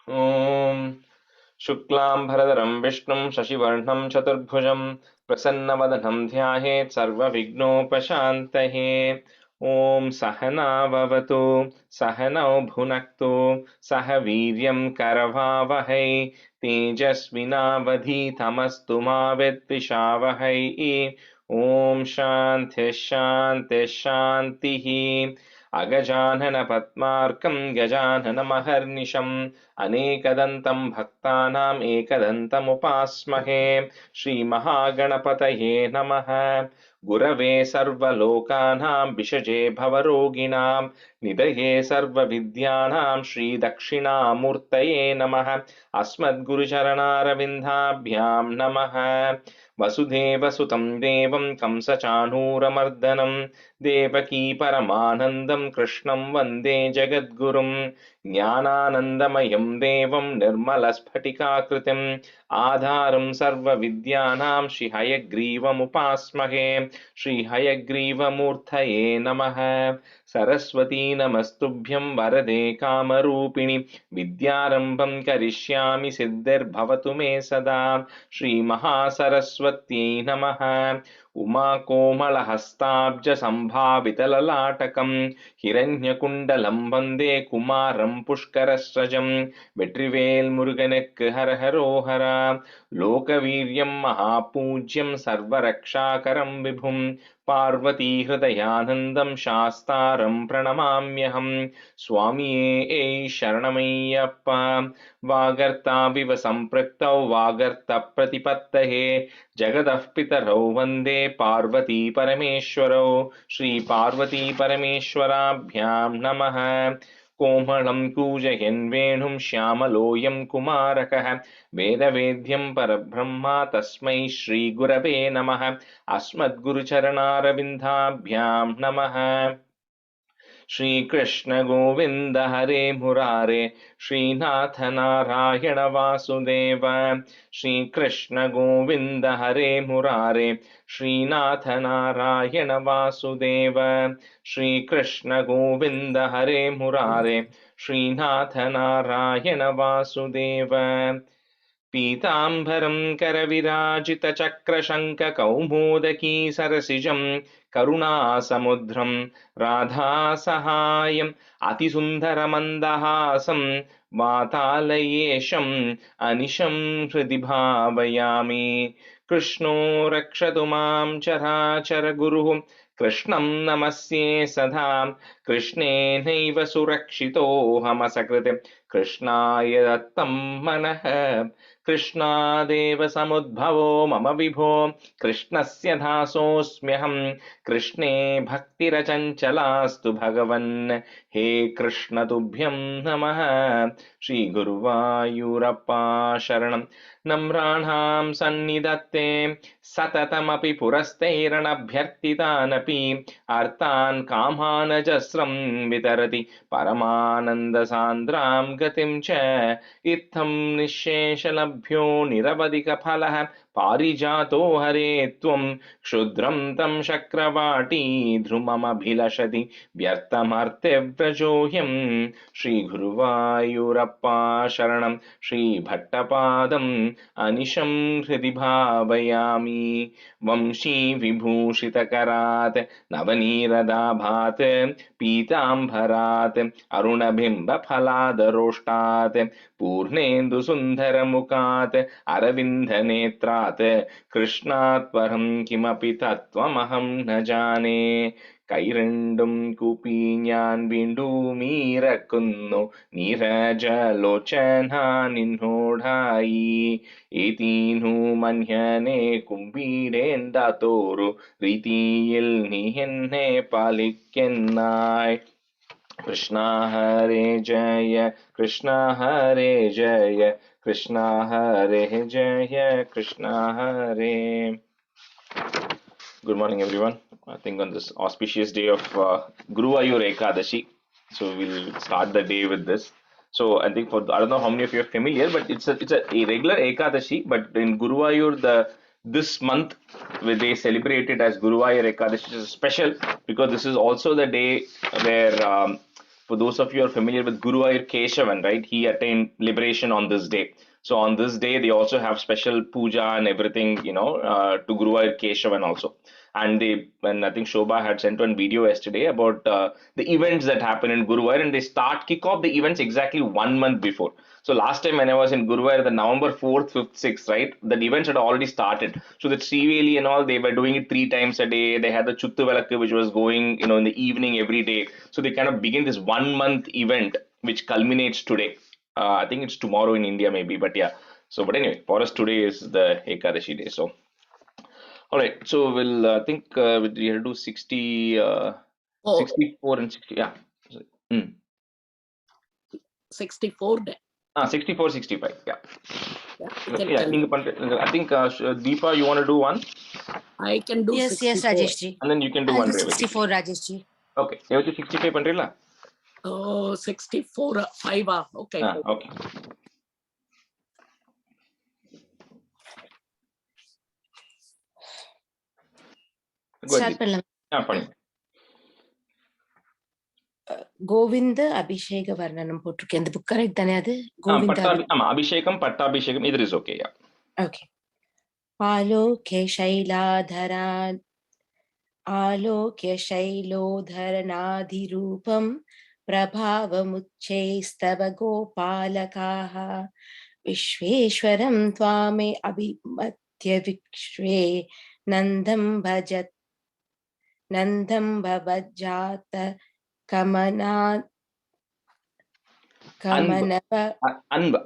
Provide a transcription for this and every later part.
ॐ शुक्लांभरधरं विष्णुं शशिवर्णं चतुर्भुजं प्रसन्नवदनं ध्यायेत् सर्वविघ्नोपशान्तये। ॐ सहना भवतु सहनौ भुनक्तु सह वीर्यं करवावहै तेजस्विनावधीतमस्तु मा विद्विषावहै। ॐ शान्तिः शान्तिः शान्तिः। अगजानन पद्मार्कं गजाननमहर्निशम् अनेकदन्तं भक्तानाम् एकदन्तमुपास्महे। श्रीमहागणपतये नमः। गुरवे सर्वलोकानां विषजे भवरोगिणां निधये सर्वविद्यानां श्रीदक्षिणामूर्तये नमः। अस्मद्गुरुचरणारविन्दाभ्यां नमः। वसुदेवसुतं देवं कंसचाणूरमर्दनं देवकी परमानन्दं कृष्णं वन्दे जगद्गुरुं। ज्ञानानन्दमयं देवं निर्मलस्फटिकाकृतिम् आधारं सर्वविद्यानां श्रीहयग्रीवमुपास्महे। श्रीहयग्रीवमूर्तये नमः। सरस्वती नमस्तुभ्यं वरदे कामरूपिणि विद्यारम्भं करिष्यामि सिद्धिर्भवतु मे सदा। श्रीमहासरस्वत्यै नमः। उमाकोमलहस्ताब्जसम्भावितललाटकं हिरण्यकुण्डलं वन्दे कुमारं पुष्करस्रजं। வெற்றிவேல் முருகனுக்கு ஹரஹரோஹரா. லோகவீரியம் மகாபூஜ்யம் சர்வரக்ஷாகரம் விபும் பார்வதி ஹிருதயானந்தம் சாஸ்தாரம் பிரணமாம்யஹம். சுவாமியே சரணமையப்பா. वागर्ताविव सम्पृक्तौ वागर्त प्रतिपत्तये जगतः पितरौ वन्दे पार्वती परमेश्वरौ। श्री पार्वती परमेश्वराभ्यां नमः। कोमलं कूजयन् वेणुं श्यामलोऽयं कुमारकः वेदवेद्यं परब्रह्मा तस्मै श्रीगुरवे नमः। अस्मद्गुरुचरणारविन्दाभ्यां नमः। श्रीकृष्ण गोविन्द हरे मुरारे श्रीनाथ नारायण वासुदेव। श्रीकृष्ण गोविन्द हरे मुरारे श्रीनाथ नारायण वासुदेव। श्रीकृष्ण गोविन्द हरे मुरारे श्रीनाथ नारायण वासुदेव। पीताम्बरं करविराजितचक्रशङ्खकौमोदकी सरसिजं करुणासमुद्रं राधासहायम् अतिसुन्दरमन्दहासं वातालयेशम् अनिशं हृदि भावयामि। कृष्णो रक्षतु मां चराचरगुरुः कृष्णं नमस्ये सदा। कृष्णेनैव सुरक्षितोऽहमसकृत् कृष्णाय दत्तं मनः। कृष्णादेव समुद्भवो मम विभो कृष्णस्य दासोऽस्म्यहं। कृष्णे भक्तिरचञ्चलास्तु भगवन् हे कृष्ण तुभ्यं नमः। श्रीगुरुवायूरप्पा शरणं। नम्राणां सन्निधत्ते सततमपि पुरस्तैरणभ्यर्थितानपि अर्थान् कामानजस्रं वितरति परमानन्दसान्द्रां गतिं च। इत्थं निःशेषलभ्यो निरवधिकफलः पारिजातो हरे त्वं क्षुद्रं तं शक्रवाटी ध्रुममभिलषति व्यर्थमर्त्यव्रजोऽयं। श्रीगुरुवायूरप्पा शरणं। श्रीभट्टपादम् अनिशं हृदि भावयामि। वंशी विभूषितकरात् नवनीरदाभात् पीताम्बरात् अरुणबिम्बफलादरोष्टात् पूर्णेन्दुसुन्दरमुखात् अरविन्दनेत्रात् कृष्णात् परं किमपि तत्त्वमहं न जाने. കൈരണ്ടും കൂപ്പി ഞാൻ വീണ്ടുമീറക്കുന്നു നീരജലോചന നിന്നോടായി. ഏതീനു മന്യനെ കുമ്പിടേണ്ടാത്തോരു രീതിയിൽ നീ എന്നെ പാലിക്കെന്നായി. कृष्णा हरे जय कृष्णा हरे जय कृष्णा हरे जय कृष्णा हरे. Good morning, everyone. I think on this auspicious day of Guruvayur Ekadashi, so we'll start the day with this. So I think I don't know how many of you are familiar, but it's a regular Ekadashi, but in Guruvayur this month where they celebrate it as Guruvayur Ekadashi, which is special because this is also the day where For those of you who are familiar with Guruvayur Keshavan, right? He attained liberation on this day. So on this day, they also have special puja and everything, to Guruvayur Keshavan also. And I think Shobha had sent one video yesterday about the events that happen in Guruvayur, and they kick off the events exactly 1 month before. So last time when I was in Guruvayur, the November 4th, 5th, 6th, right? The events had already started. So the Sriveli and all, they were doing it 3 times a day. They had the Chuttu Velakku, which was going, in the evening every day. So they kind of begin this 1 month event, which culminates today. I think it's tomorrow in India, maybe, but yeah. So, but anyway, for us today is the Ekadashi day. So, all right. So we'll think we have to do 60, Oh, 64 and 60. Yeah. Mm. 64 day. 64, 65. Yeah. Yeah, Yeah. I think Deepa, you want to do one? I can do Yes, 64. yes, Rajesh ji. And then you can do I'll one. do Revati. 64, Rajesh ji. Okay. Revati, 65 pandrilla? Oh, 64, 5. Okay. Okay. Go ahead. Start பண்ணலாம். Fine. Govind அபிஷேக வர்ணனம் போட்டிருக்கேன். இந்த book correct தானே அது? Govind Abhishekam, Pattabhishekam, either is okay. Yeah. Okay. ஆலோக்ய சைலாதரான் ஆலோக்ய शैलोधरनाधिरूपं प्रभावमुच्चैस्तव गोपालकाः विश्वेश्वरं त्वामे अभिमत्य विश्वे नन्दं भवज्जात कमनव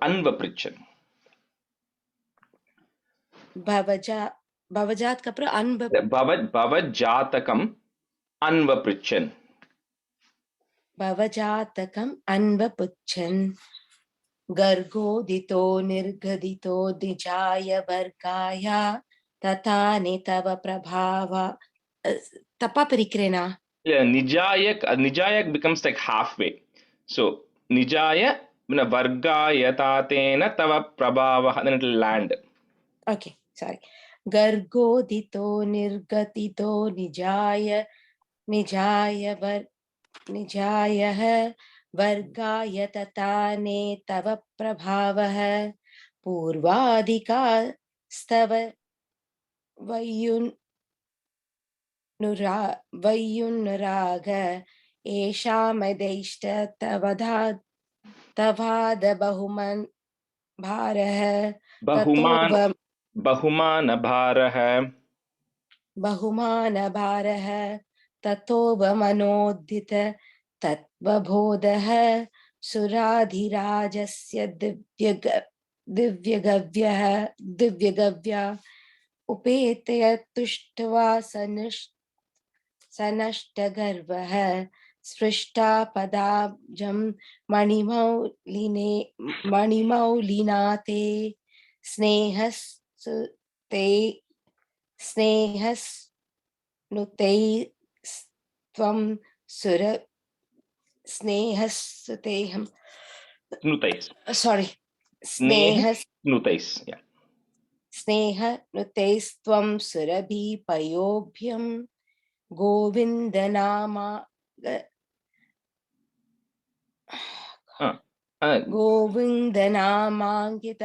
Anvaprichan. भवजात का अன்ப Bhavajjatakam Anvaprichan. भवजातकम् अन्वपुच्छन् गर्गोदितो निर्गदितो निजाय वर्गाय तथा तव प्रभाव तपा परिक्रेना. Yeah, Nijayak becomes like halfway. So Nijaya Vargaya Tatena Tava Prabhava, then it will land. Okay, sorry. गर्गोदितो निर्गदितो निजायः वर्गाय तथा ने तव प्रभावः पूर्वाधिकास्तव वयुन्नुराग एषामदैष्ट तवाद बहुमन् भारः बहुमानभारः ततोव मनोदित तत्त्वबोधः सुराधिराजस्य दिव्यगव्या उपेत्य तुष्ट्वा सनष्टगर्वः स्पृष्टा पदाब्जं मणिमौलिना ते स्नेहस्नुते त्वं सुर स्नेहस्नुतेहं sorry स्नेहनुतैस्त्वं सुरभिपयोभ्यं गोविन्दनामाङ्कित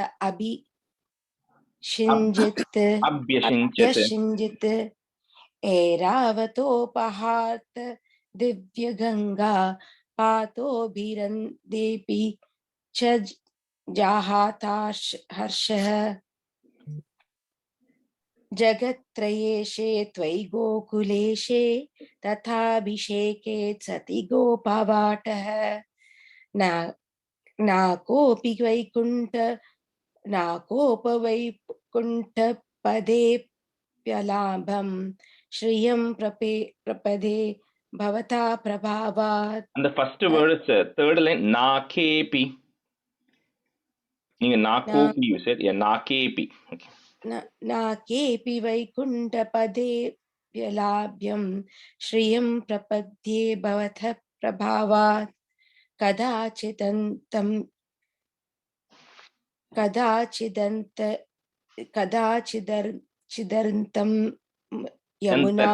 अभ्यषिञ्जित् ऐरावतोपहात दिव्यगङ्गा पातोभिरन्देऽपि च जाहातार्षः जगत्त्रयेशे त्वयि गोकुलेशे तथाभिषेके सति गोपवाटः नाकोऽपि वैकुण्ठपदेऽप्यलाभं श्रियं प्रपदे भवता प्रभावात्. And the first word is third line, Nakepi. Nakopi, you said? Yeah, Nakepi. Okay. नाकेऽपि वैकुण्ठपदेऽप्यलाभ्यं श्रियं प्रपद्ये भवतः प्रभावात् कदाचिदन्तं यमुना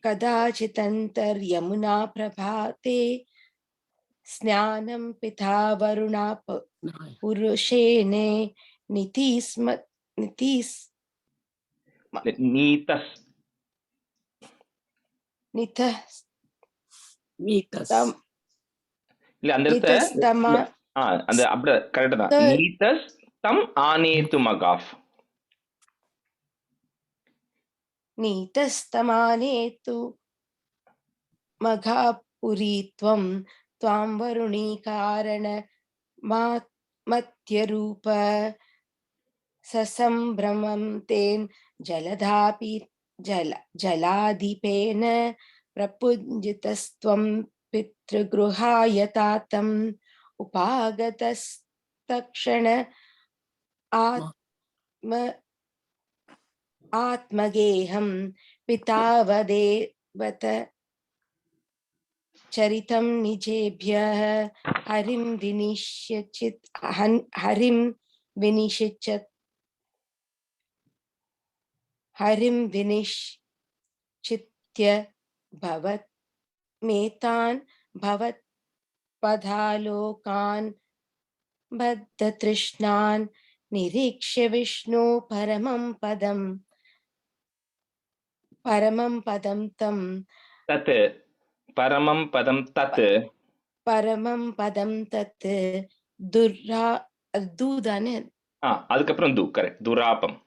कदाचिदन्तर्यमुना प्रभाते स्नानं पिता वरुणा पुरुषेण नितिस्म नितिस् Neetas. नितः Meetus. இல்ல அந்த இடத்த नितस्तमा அந்த அப்படி கரெக்ட் தான். நீதஸ் தம் ஆனேத்து மகாஃப். नीतस्तमानेतु मघापुरीत्वं त्वां वरुणीकारण मत्यरूप ससम्भ्रमं तेन जलाधिपेन प्रपुञ्जितस्त्वं पितृगृहाय तातम् उपागतस्तक्षण आत्मगेहं पितावदेवत चरितं निजेभ्यः हरिं विनिश्चित्य भवत् मेतान् भवत्पदालोकान् बद्धतृष्णान् निरीक्ष्य विष्णु परमं पदं तं தத் பரமம் பதம் தத் परमं पदं तत् दूदाने அதுக்கப்புறம் து கரெக்ட் துராபம்.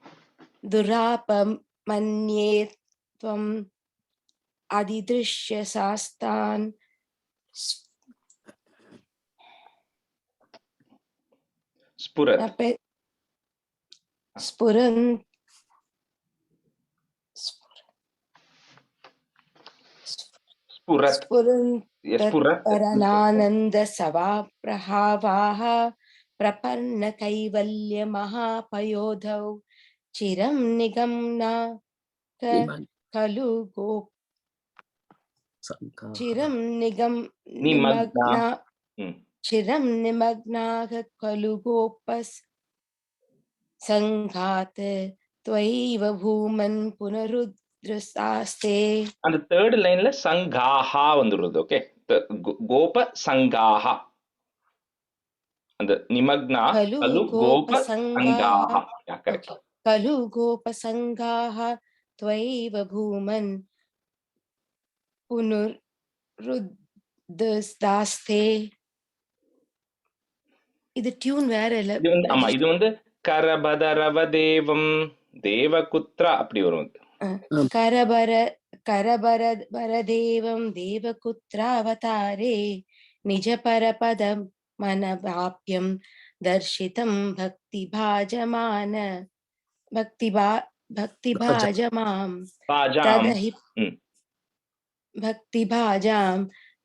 दुरापमन्ये त्वम् अधिदृश्य शास्तान् ஸ்புரத் स्फुरन् ஸ்புரத் स्फुरन् ஸ்புரத் परनानन्दसभाप्रहावाः प्रपन्न कैवल्य महापयोधौ चिरं निगम्ना खलु चिरं निमग्ना चिरं निमग्नाः खलु गोपस् संघात त्वयैव भूमन् पुनरुद्रसास्ते. அந்த தேர்ட் லைன்ல சங்காஹா வந்துடுது. ஓகே, கோப சங்காஹா அந்த நிமக்னா கலு கோப சங்காஹா. கரெக்ட். கலு கோப சங்காஹா त्वयैव भूमन् पुनरुद्रसास्ते. இது டியூன் வேற இல்ல. ஆமா, இது வந்து கரபதரவ தேவம் தேவகுத்ரா அப்படி வரும். கரபரதேவம் தேவகுத்ராவதாரே நிஜ பரபதம் மனவாப்யம் தர்ஷிதம் பக்திபாஜமாம் भक्तिभाजां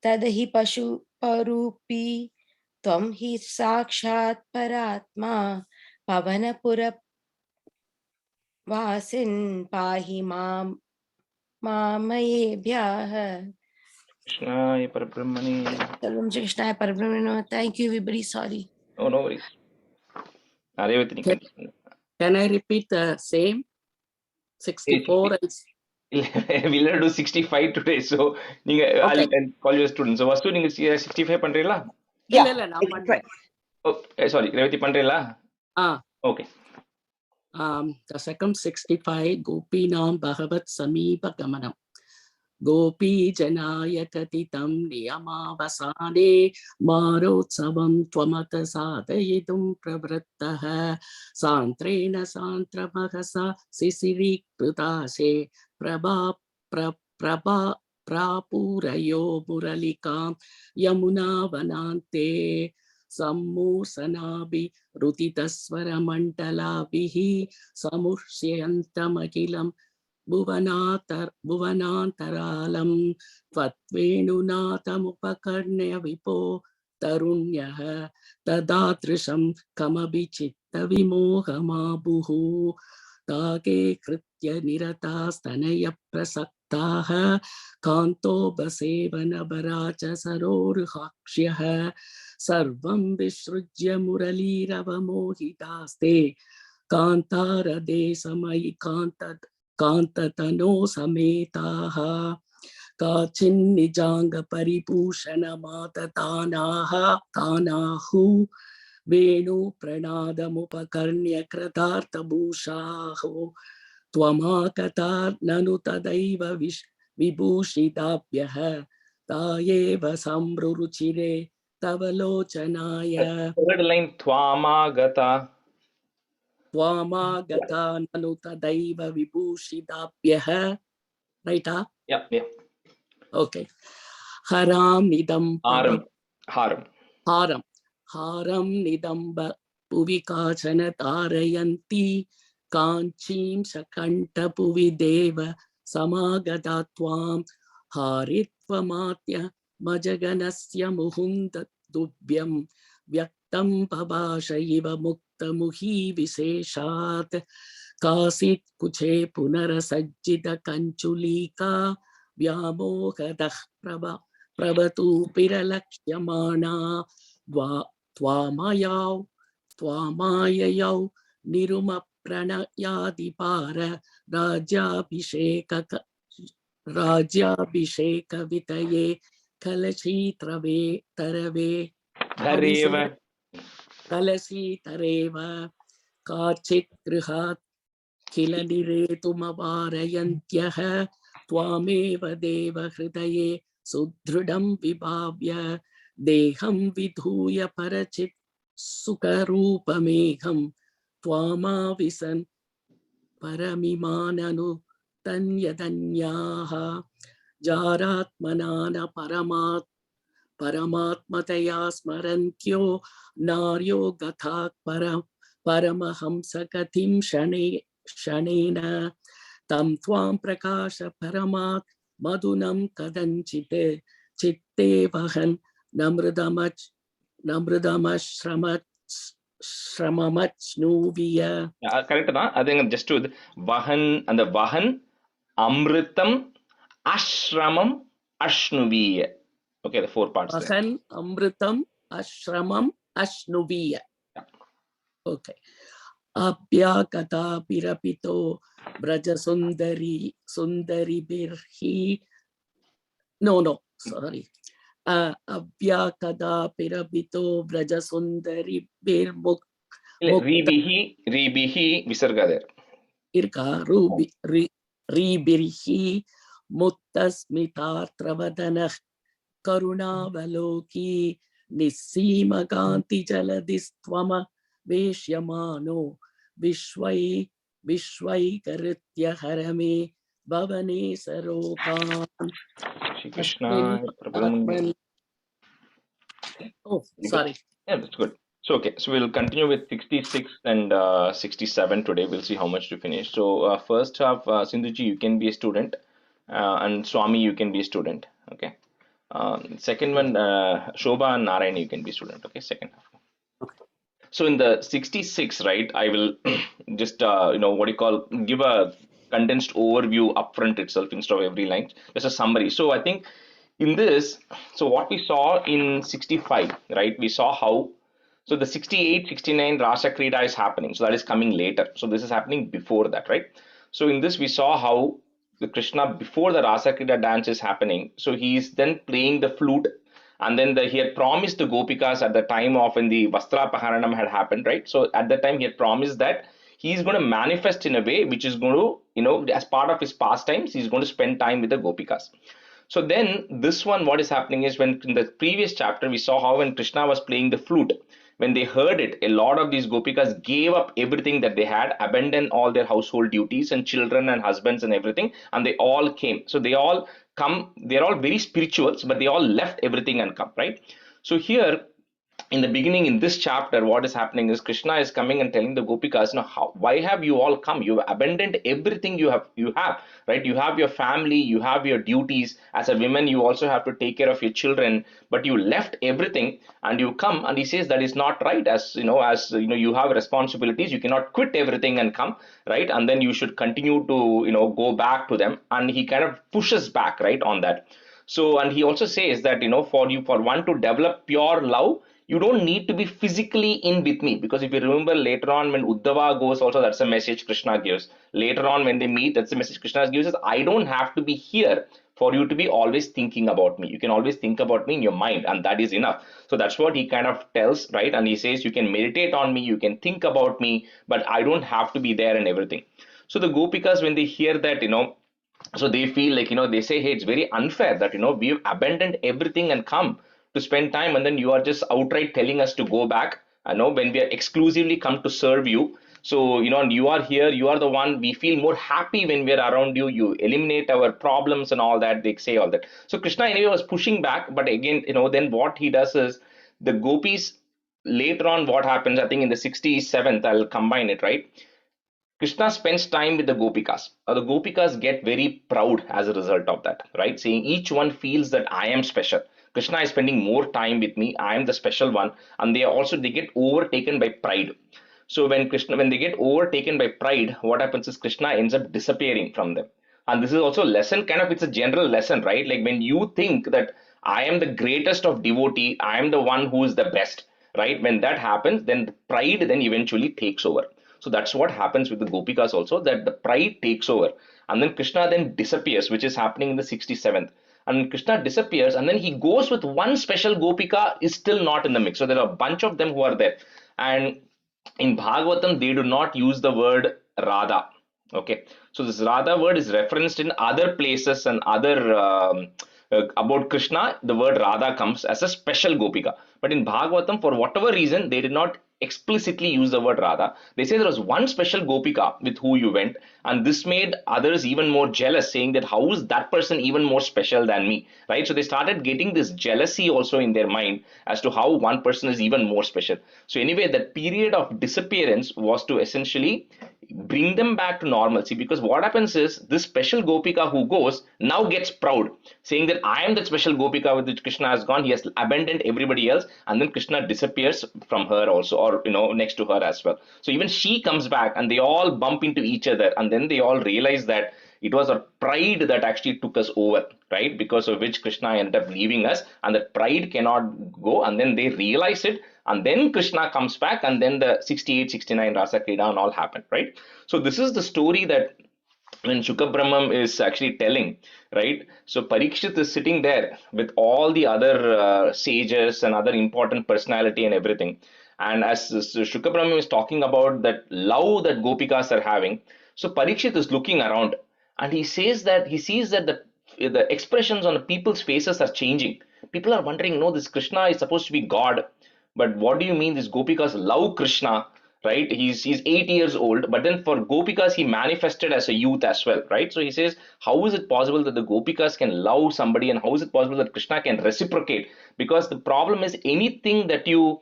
तदहि पशुपरूपी त्वं हि साक्षात् परात्मा पवनपुरवासिन् पाहि मामयेभ्यः. कृष्णाय परब्रह्मणे सर्वं श्री कृष्णाय परब्रह्मणे नमः. Thank you, everybody. Sorry. Oh, no worries. Can I repeat the same 64 and we'll do 65 today, so நீங்க I'll call you a student. So first நீங்க 65 பண்றீங்களா? இல்ல நான் பண்றேன். Sorry, ரேவதி பண்றீங்களா? Okay. Dasakam 65 Gopinam Bhagavat Samipa Gamanam. Gopi Janaya Katitam Niyamavasane Marotsavam Tvamata Sadayidum Pravrattaha Santrena Santramahasa Sisiri Krutase Prapurayo Muralikam Yamuna Vanante Sammusanabi Rutitasvaramantalabihi Samushyantam Bhuvanantaralam Tvatvenunatamupakarnaya vipo tarunyah tadatrisham kamabhichitta vimohamabuhu tage kritya niratastanaya prasaktaha kanto basevana baracha sarorhakshyaha sarvam vishrujya muraliravamohitaste kantara desamayi kantatano sametaha काचिन्निजाङ्ग परिपूषण तानाहु वेणु प्रणादमुपकर्ण्य कृतार्थभूषाहो त्वमाकता ननु तदैव विभूषिताभ्यः तायेव सम्रुचिरे तव लोचनाय Third line, Twamagata. त्वमागता ननु तदैव विभूषिताभ्यः. Right? Yeah, yeah. Okay. Haram nidam Haram. Haram. haram. Haram nidamba puvikachana tarayanti kanchim sakanta puvideva samagata tvam haritvamatya majaganasya muhunda dubhyam vyaktam pabasha iva mukta muhi viseshat kasit kuche punarasajjita kanchulika व्यामोहतः प्रभतु पिरलक्ष्यमाणा त्वामाययौ निरुमप्रणयादिपार राज्याभिषेकवितये कलशीतरवे Dhareva. कलशीतरेव काचित् गृहात् किल निरेतुमवारयन्त्यः त्वामेव देव हृदये सुदृढं विभाव्य देहं विधूय परचित् सुखरूपमेघं त्वामाविसन् परमिमाननु तन्यदन्याः जारात्मना न परमात्मतया स्मरन्त्यो नार्यो गताः परमहंसगतिं शनेन तं त्वां प्रकाश परमात् मधुनं कदञ्चित् चित्ते वहन् नमृदमश्रममच्नुविय. Correct. I think just to Vahan and the Vahan, Amritam, Ashramam, Ashnuviya. Okay, the 4 parts there. वहन् अमृतं अश्रमम् अश्नुवीय. Okay. अभ्यागता पिरपितो ब्रजसुन्दरिभिर्हि अभ्यागता पिरपितो ब्रजसुन्दरिभिर्मुक्त Ribihi, Visarga there. रीबिर्हि मुक्तस्मितार्त्रवदनः करुणावलोकी निस्सीमकान्तिजलधिस्त्वम वेश्यमानो विश्वैकऋत्य हर मे भवने सरोकान्. Shri Krishna. Oh, sorry. Yeah, that's good. So, okay, so we'll continue with 66 and 67 today. We'll see how much to finish. So, first half, Sindhuji, you can be a student, and Swami, you can be a student. Okay. Second one, Shobha and Narayan, you can be student. Okay, second half. Okay. So in the 66, right, I will just give a condensed overview upfront itself instead of every line, just a summary. So I think in this, so what we saw in 65, right, we saw how, so the 68, 69 Rasa Krida is happening. So that is coming later. So this is happening before that, right? So in this, we saw how the Krishna, before the Rasa Krida dance is happening, so he is then playing the flute, and then he had promised the Gopikas at the time of when the Vastrapaharanam had happened, right? So at that time, he had promised that he is going to manifest in a way which is going to, as part of his pastimes, he's going to spend time with the Gopikas. So then this one, what is happening is, when in the previous chapter, we saw how when Krishna was playing the flute, when they heard it, a lot of these Gopikas gave up everything that they had, abandoned all their household duties and children and husbands and everything, and they all came. So they all come, they're all very spirituals, but they all left everything and come, right? So here, in the beginning, in this chapter, what is happening is Krishna is coming and telling the Gopikas, why have you all come? You've abandoned everything you have, right? You have your family, you have your duties. As a woman, you also have to take care of your children, but you left everything and you come. And he says that is not right. As you have responsibilities. You cannot quit everything and come, right? And then you should continue to, go back to them. And he kind of pushes back, right, on that. So, and he also says that, for one to develop pure love, you don't need to be physically in with me, because if you remember later on when Uddhava goes, also that's a message Krishna gives. Later on when they meet, that's the message Krishna gives, is I don't have to be here for you to be always thinking about me. You can always think about me in your mind, and that is enough. So that's what he kind of tells, right? And he says, you can meditate on me, you can think about me, but I don't have to be there and everything. So the Gopikas, when they hear that, so they feel like, they say, hey, it's very unfair that, we've abandoned everything and come to spend time, and then you are just outright telling us to go back. I know when we are exclusively come to serve you. So, and you are here, you are the one, we feel more happy when we are around you. You eliminate our problems and all that. They say all that. So Krishna anyway was pushing back, but again, then what he does is the gopis later on, what happens, I think in the 67th, I'll combine it, right? Krishna spends time with the Gopikas. Now, the Gopikas get very proud as a result of that, right? Saying each one feels that I am special. Krishna is spending more time with me. I am the special one, and they get overtaken by pride. So when they get overtaken by pride, what happens is Krishna ends up disappearing from them. And this is also a lesson, kind of, it's a general lesson, right? Like when you think that I am the greatest of devotee, I am the one who is the best, right? When that happens, then the pride then eventually takes over. So that's what happens with the Gopikas also, that the pride takes over. And then Krishna then disappears, which is happening in the 67th. And Krishna disappears, and then he goes with one special Gopika, is still not in the mix. So there are a bunch of them who are there. And in Bhagavatam, they do not use the word Radha. Okay, so this Radha word is referenced in other places and other about Krishna. The word Radha comes as a special Gopika, but in Bhagavatam, for whatever reason, they did not explicitly use the word Radha. They say there was one special Gopika with who you went, and this made others even more jealous, saying that how is that person even more special than me, right? So they started getting this jealousy also in their mind as to how one person is even more special. So anyway, that period of disappearance was to essentially bring them back to normalcy, because what happens is this special Gopika who goes now gets proud, saying that I am that special Gopika with which Krishna has gone. He has abandoned everybody else, and then Krishna disappears from her also, or next to her as well. So even she comes back, and they all bump into each other, and then they all realize that it was our pride that actually took us over, right? Because of which Krishna ended up leaving us, and that pride cannot go. And then they realize it, and then Krishna comes back, and then the 68, 69 Rasa Krida and all happened, right? So this is the story that when Shukha Brahmam is actually telling, right? So Parikshit is sitting there with all the other sages and other important personality and everything. And as Shukha Brahmam is talking about that love that Gopikas are having, so Parikshit is looking around, and he sees that the expressions on the people's faces are changing. People are wondering, no, this Krishna is supposed to be God, but what do you mean this Gopikas love Krishna, right? He's 8 years old, but then for Gopikas he manifested as a youth as well, right? So he says, how is it possible that the Gopikas can love somebody, and how is it possible that Krishna can reciprocate? Because the problem is anything that you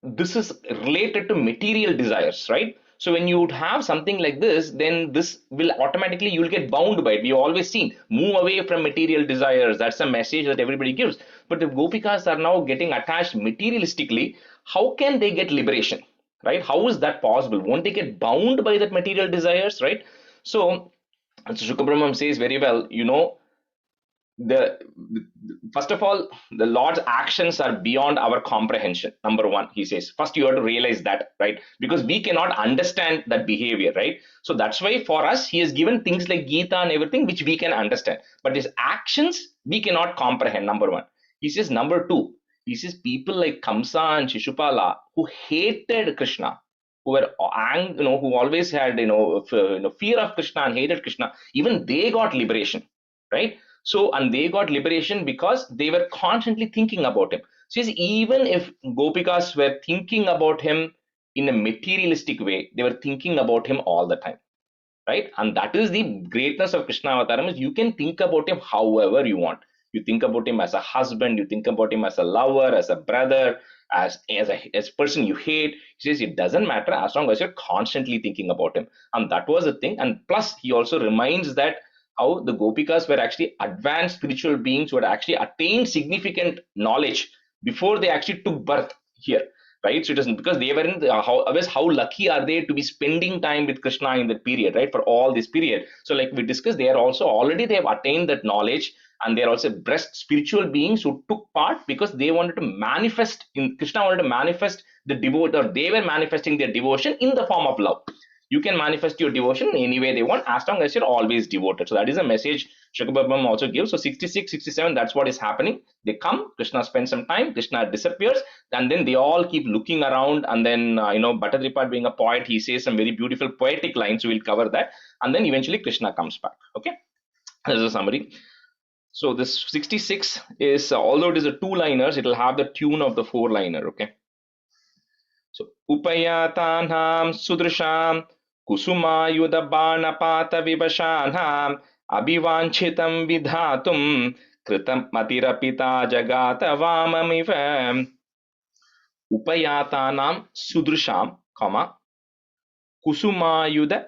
this is related to material desires, right? So when you would have something like this, then this will automatically, you'll get bound by it. We've always seen, move away from material desires. That's a message that everybody gives. But the Gopikas are now getting attached materialistically. How can they get liberation, right? How is that possible? Won't they get bound by that material desires, right? So Shukha Brahmam says very well, the first of all, the Lord's actions are beyond our comprehension. Number one, he says, first you have to realize that, right? Because we cannot understand that behavior, right? So that's why for us he has given things like Gita and everything which we can understand, but his actions we cannot comprehend. Number one. He says, number two, he says people like Kamsa and Shishupala who hated Krishna, who were who always had fear of Krishna and hated Krishna, even they got liberation, right? So, and they got liberation because they were constantly thinking about him. So, even if Gopikas were thinking about him in a materialistic way, they were thinking about him all the time, right? And that is the greatness of Krishna Avataram, is you can think about him however you want. You think about him as a husband, you think about him as a lover, as a brother, as a person you hate. He says it doesn't matter as long as you're constantly thinking about him. And that was the thing. And plus, he also reminds that how the Gopikas were actually advanced spiritual beings who had actually attained significant knowledge before they actually took birth here, right? So it isn't because they were in how lucky are they to be spending time with Krishna in that period, right? For all this period. So like we discussed, they are also already, they have attained that knowledge, and they are also breast spiritual beings who took part because they wanted to manifest in Krishna, wanted to manifest the devote, or they were manifesting their devotion in the form of love. You can manifest your devotion in any way they want, as long as you're always devoted. So that is a message Shukabhabam also gives. So 66, 67, that's what is happening. They come, Krishna spends some time, Krishna disappears, and then they all keep looking around. And then, Bhattadripat being a poet, he says some very beautiful poetic lines. So we'll cover that. And then eventually Krishna comes back. Okay. This is a summary. So this 66 is, although it is a two-liners, it will have the tune of the four-liner. Okay. So upayatanam sudrisham kusumayuda banapata vibashanam abhivanchitam vidhatum kritam matirapita jagata vamamiva. Upayatanam sudrisham, comma, kusumayuda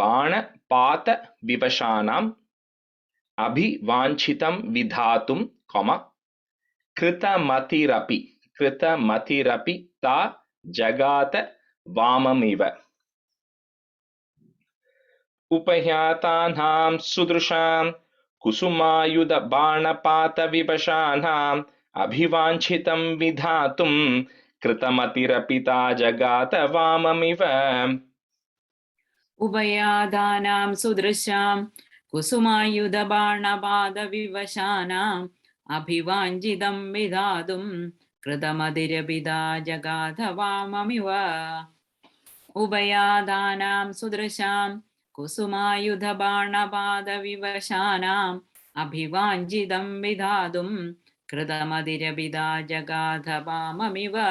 banapata vibashanam abhivanchitam vidhatum, comma, kritamati rapi ta jagata vamamiva. Upayatanam sudrusham kusumayuda banapata vibashanam abhivanchitam vidhatum kritamati ta jagata vamamiva. Upayadanam sudrisham kusumayuda banapata vibashanam abhivanchidam vidhatum kritamadira jagata vamamiva. Upayadanam sudrisham kusumayudha banapata vibashanam abhivanchidam vidhatum kritamadira jagata vamamiva.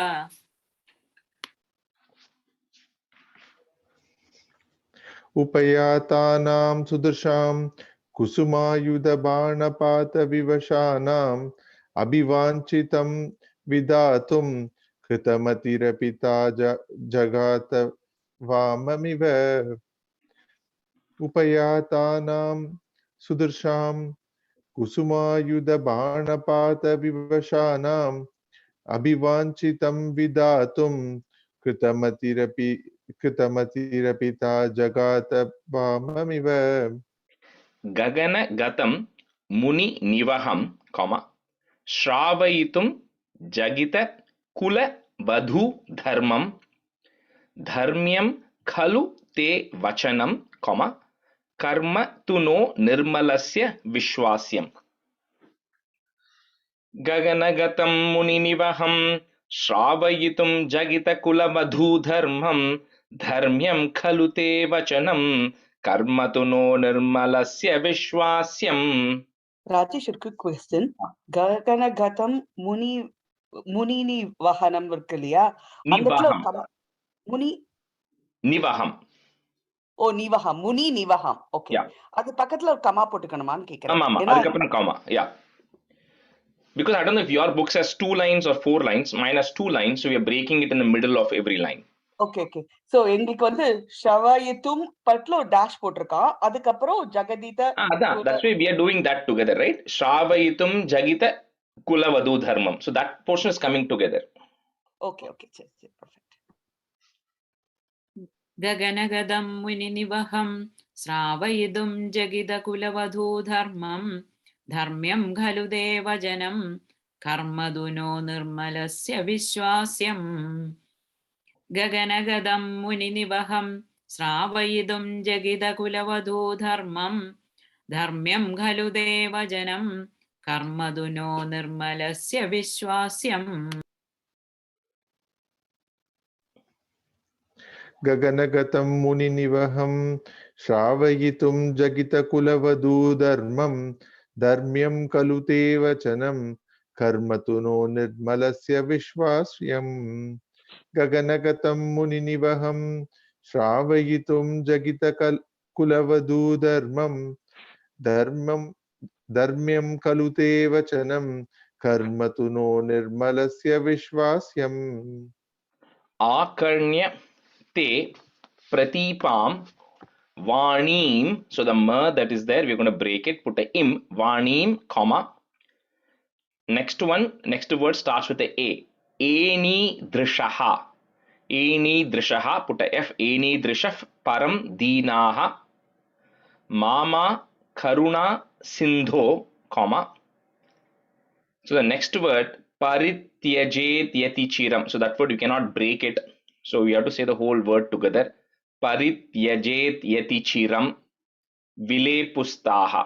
Upayatanam sudrisham kusumayuda banapata vivashanam abhivanchitam vidatum kritamatira jagata vamamiva. Upayatanam sudrisham kusumayuda banapata vivashanam abhivanchitam vidatum kritamatira jagata vamamiva. Gagana gatam muni nivaham, comma, Shravayitum jagita kula vadhu dharmam dharmyam khalu te vachanam, comma, karma tu no nirmalasya vishwasyam. Gaganagatam muninivaham Shravayitum jagita kula vadhu dharmam dharmyam khalu te vachanam karma tu no nirmalasya vishwasyam. Rajesh, a quick question. Gaganagatam Munini Vahanam Virkaliya. Nivaham. Muni. Nivaham. Oh, Nivaham. Muni Nivaham. Okay. Yeah. அது பக்கத்துல ஒரு comma போட்டுக்கணுமான்னு கேக்குறேன். ஆமா, அதுக்கப்புறம் comma. Yeah. Because I don't know if your books has 2 lines or 4 lines. Mine has 2 lines, so we are breaking it in the middle of every line. Okay, okay. So எங்களுக்கு வந்து ஷவயித்தும் பக்கத்துல ஒரு dash போட்டிருக்கான். அதுக்கப்புறம் ஜகதீத. That's why we are doing that together, right? Shravayitum jagita kulavadu dharmam. So that portion is coming together. Okay, okay. Perfect. Gaganagadam muninivaham sravayidum jagita kulavadhu dharmam dharmyam khalu devajanam karmaduno nirmalasya vishwasyam. Gaganagadam muninivaham sravayidum jagita kulavadhu dharmam dharmyam khalu devajanam karmaduno nirmalasya vishwasyam. Gaganagatam muninivaham Shravayitum jagita kulavadu dharmam dharmyam kalute vachanam karmatuno nirmalasya vishwasyam. Gaganagatam muninivaham Shravayitum jagita kulavadu dharmam dharmyam kalute vachanam karmatuno nirmalasya vishwasyam. Akarnya te pratipam vaneem. So the ma that is there, we're going to break it, put a im, vaneem, comma. Next word starts with a A. Eni drishaha. Eni drishaha, put a F. Eni drishaf param dinaha. Mama karuna sindho, comma. So the next word, parityajet yati chiram. So that word you cannot break it. So we have to say the whole word together. Parityajet yati chiram vilepustaha.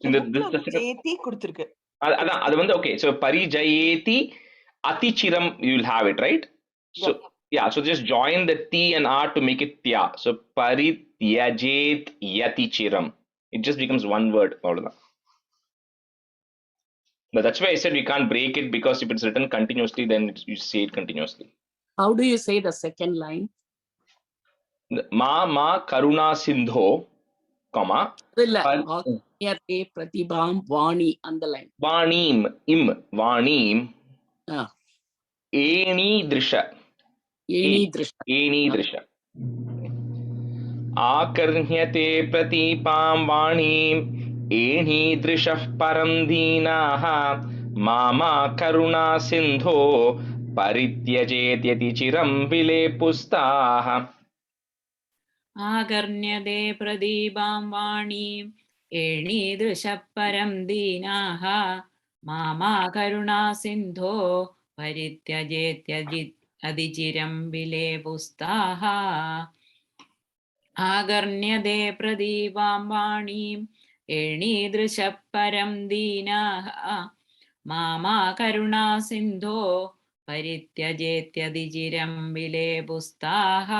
இந்த bookல வந்து ஜெயதி கொடுத்திருக்கு. அதான் அது வந்து okay. So parijayeti atichiram you will have it, right? So yeah, so just join the T and R to make it Tya. So parityajet yati chiram. It just becomes one word. But that's why I said we can't break it, because if it's written continuously, then you say it continuously. How do you say the second line? Ma karuna sindho, comma. Yate pratibham vani அந்த line. Vanim, vanim. Eni drisha. Eni drisha. Akarnyate pratipam vanim. Eni drishah param dinaha. Mama karuna sindho. Parityajet yati chiram vilepustaha. आकर्ण्यते प्रदीपां वाणीम् एणीदृशः परं दीनाः मामा करुणा सिन्धो परित्यजेत्यधिचिरं विलेपुस्ताः आकर्ण्यते प्रदीपां वाणीम् एणीदृशः परं दीनाः मामा करुणा सिन्धो परित्यजेत्यधिचिरं विलेपुस्ताः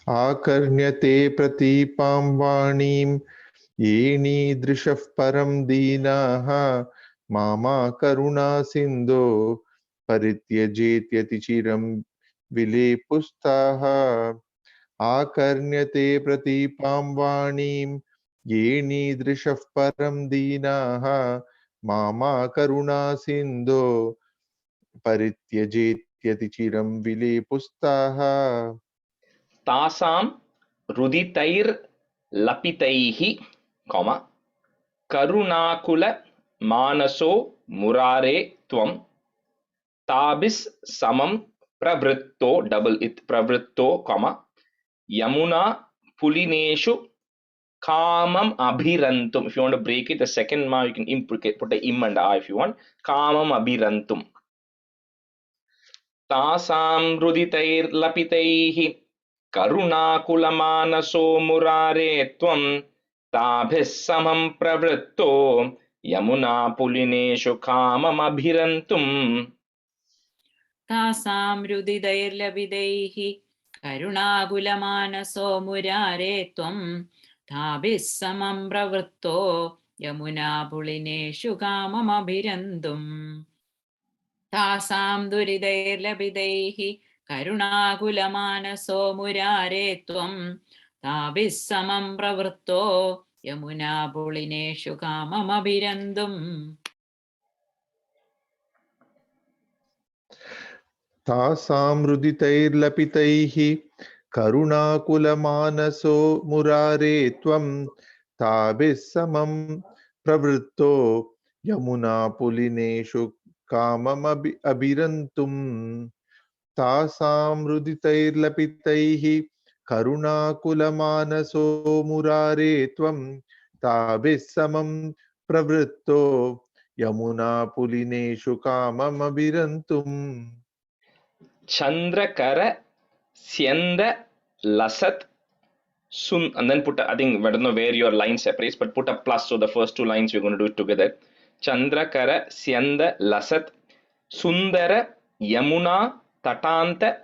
आकर्ण्यते प्रतीपां वाणीं येनीदृशः परं दीनाः मामा करुणा सिन्धो परित्यजेत्यतिचिरं विलेपुस्ताः आकर्ण्यते प्रतीपां वाणीं येनीदृशः परं दीनाः मामा करुणा सिन्धो परित्यजेत्यतिचिरं विलेपुस्ताः तासां रुदितैर् लपितैः, comma, करुणाकुल मानसो मुरारे त्वं ताभिस् समं प्रवृत्तो, double it, प्रवृत्तो, comma, Yamuna पुलिनेषु kamam abhirantum. If you want to break it, the second ma you can put a im and a if you want. Kamam abhirantum. Tasam ruditair lapitaihi karunakulamanso murare tvam tabhis samam pravritto yamuna pulineshu kamam abhirantum. तासां रुदितैर्लपितैः करुणाकुलमानसो मुरारे त्वं ताभिः समं प्रवृत्तो यमुनापुलिनेषु काममभिरन्तुम् तासां दुरितैर्लपितैः करुणाकुलमानसो मुरारे त्वं ताभिः समं प्रवृत्तो यमुनापुलिनेषु काममभिरन्तुम् तासां रुदितैर्लपितैः करुणाकुलमानसो मुरारे त्वं ताभिः समं प्रवृत्तो यमुनापुलिनेषु काममभिरन्तुम् तासां रुदितैर्लपितैः करुणाकुलमानसो मुरारे त्वं ताभिः समं प्रवृत्तो यमुनापुलिनेषु काममभिरन्तुम् Chandrakara Syanda Lasat Sun, and then put a, I think I don't know where your line separates, but put a plus, so the first two lines we're going to do it together. Chandrakara Syanda Lasat Sundara Yamuna Tatanta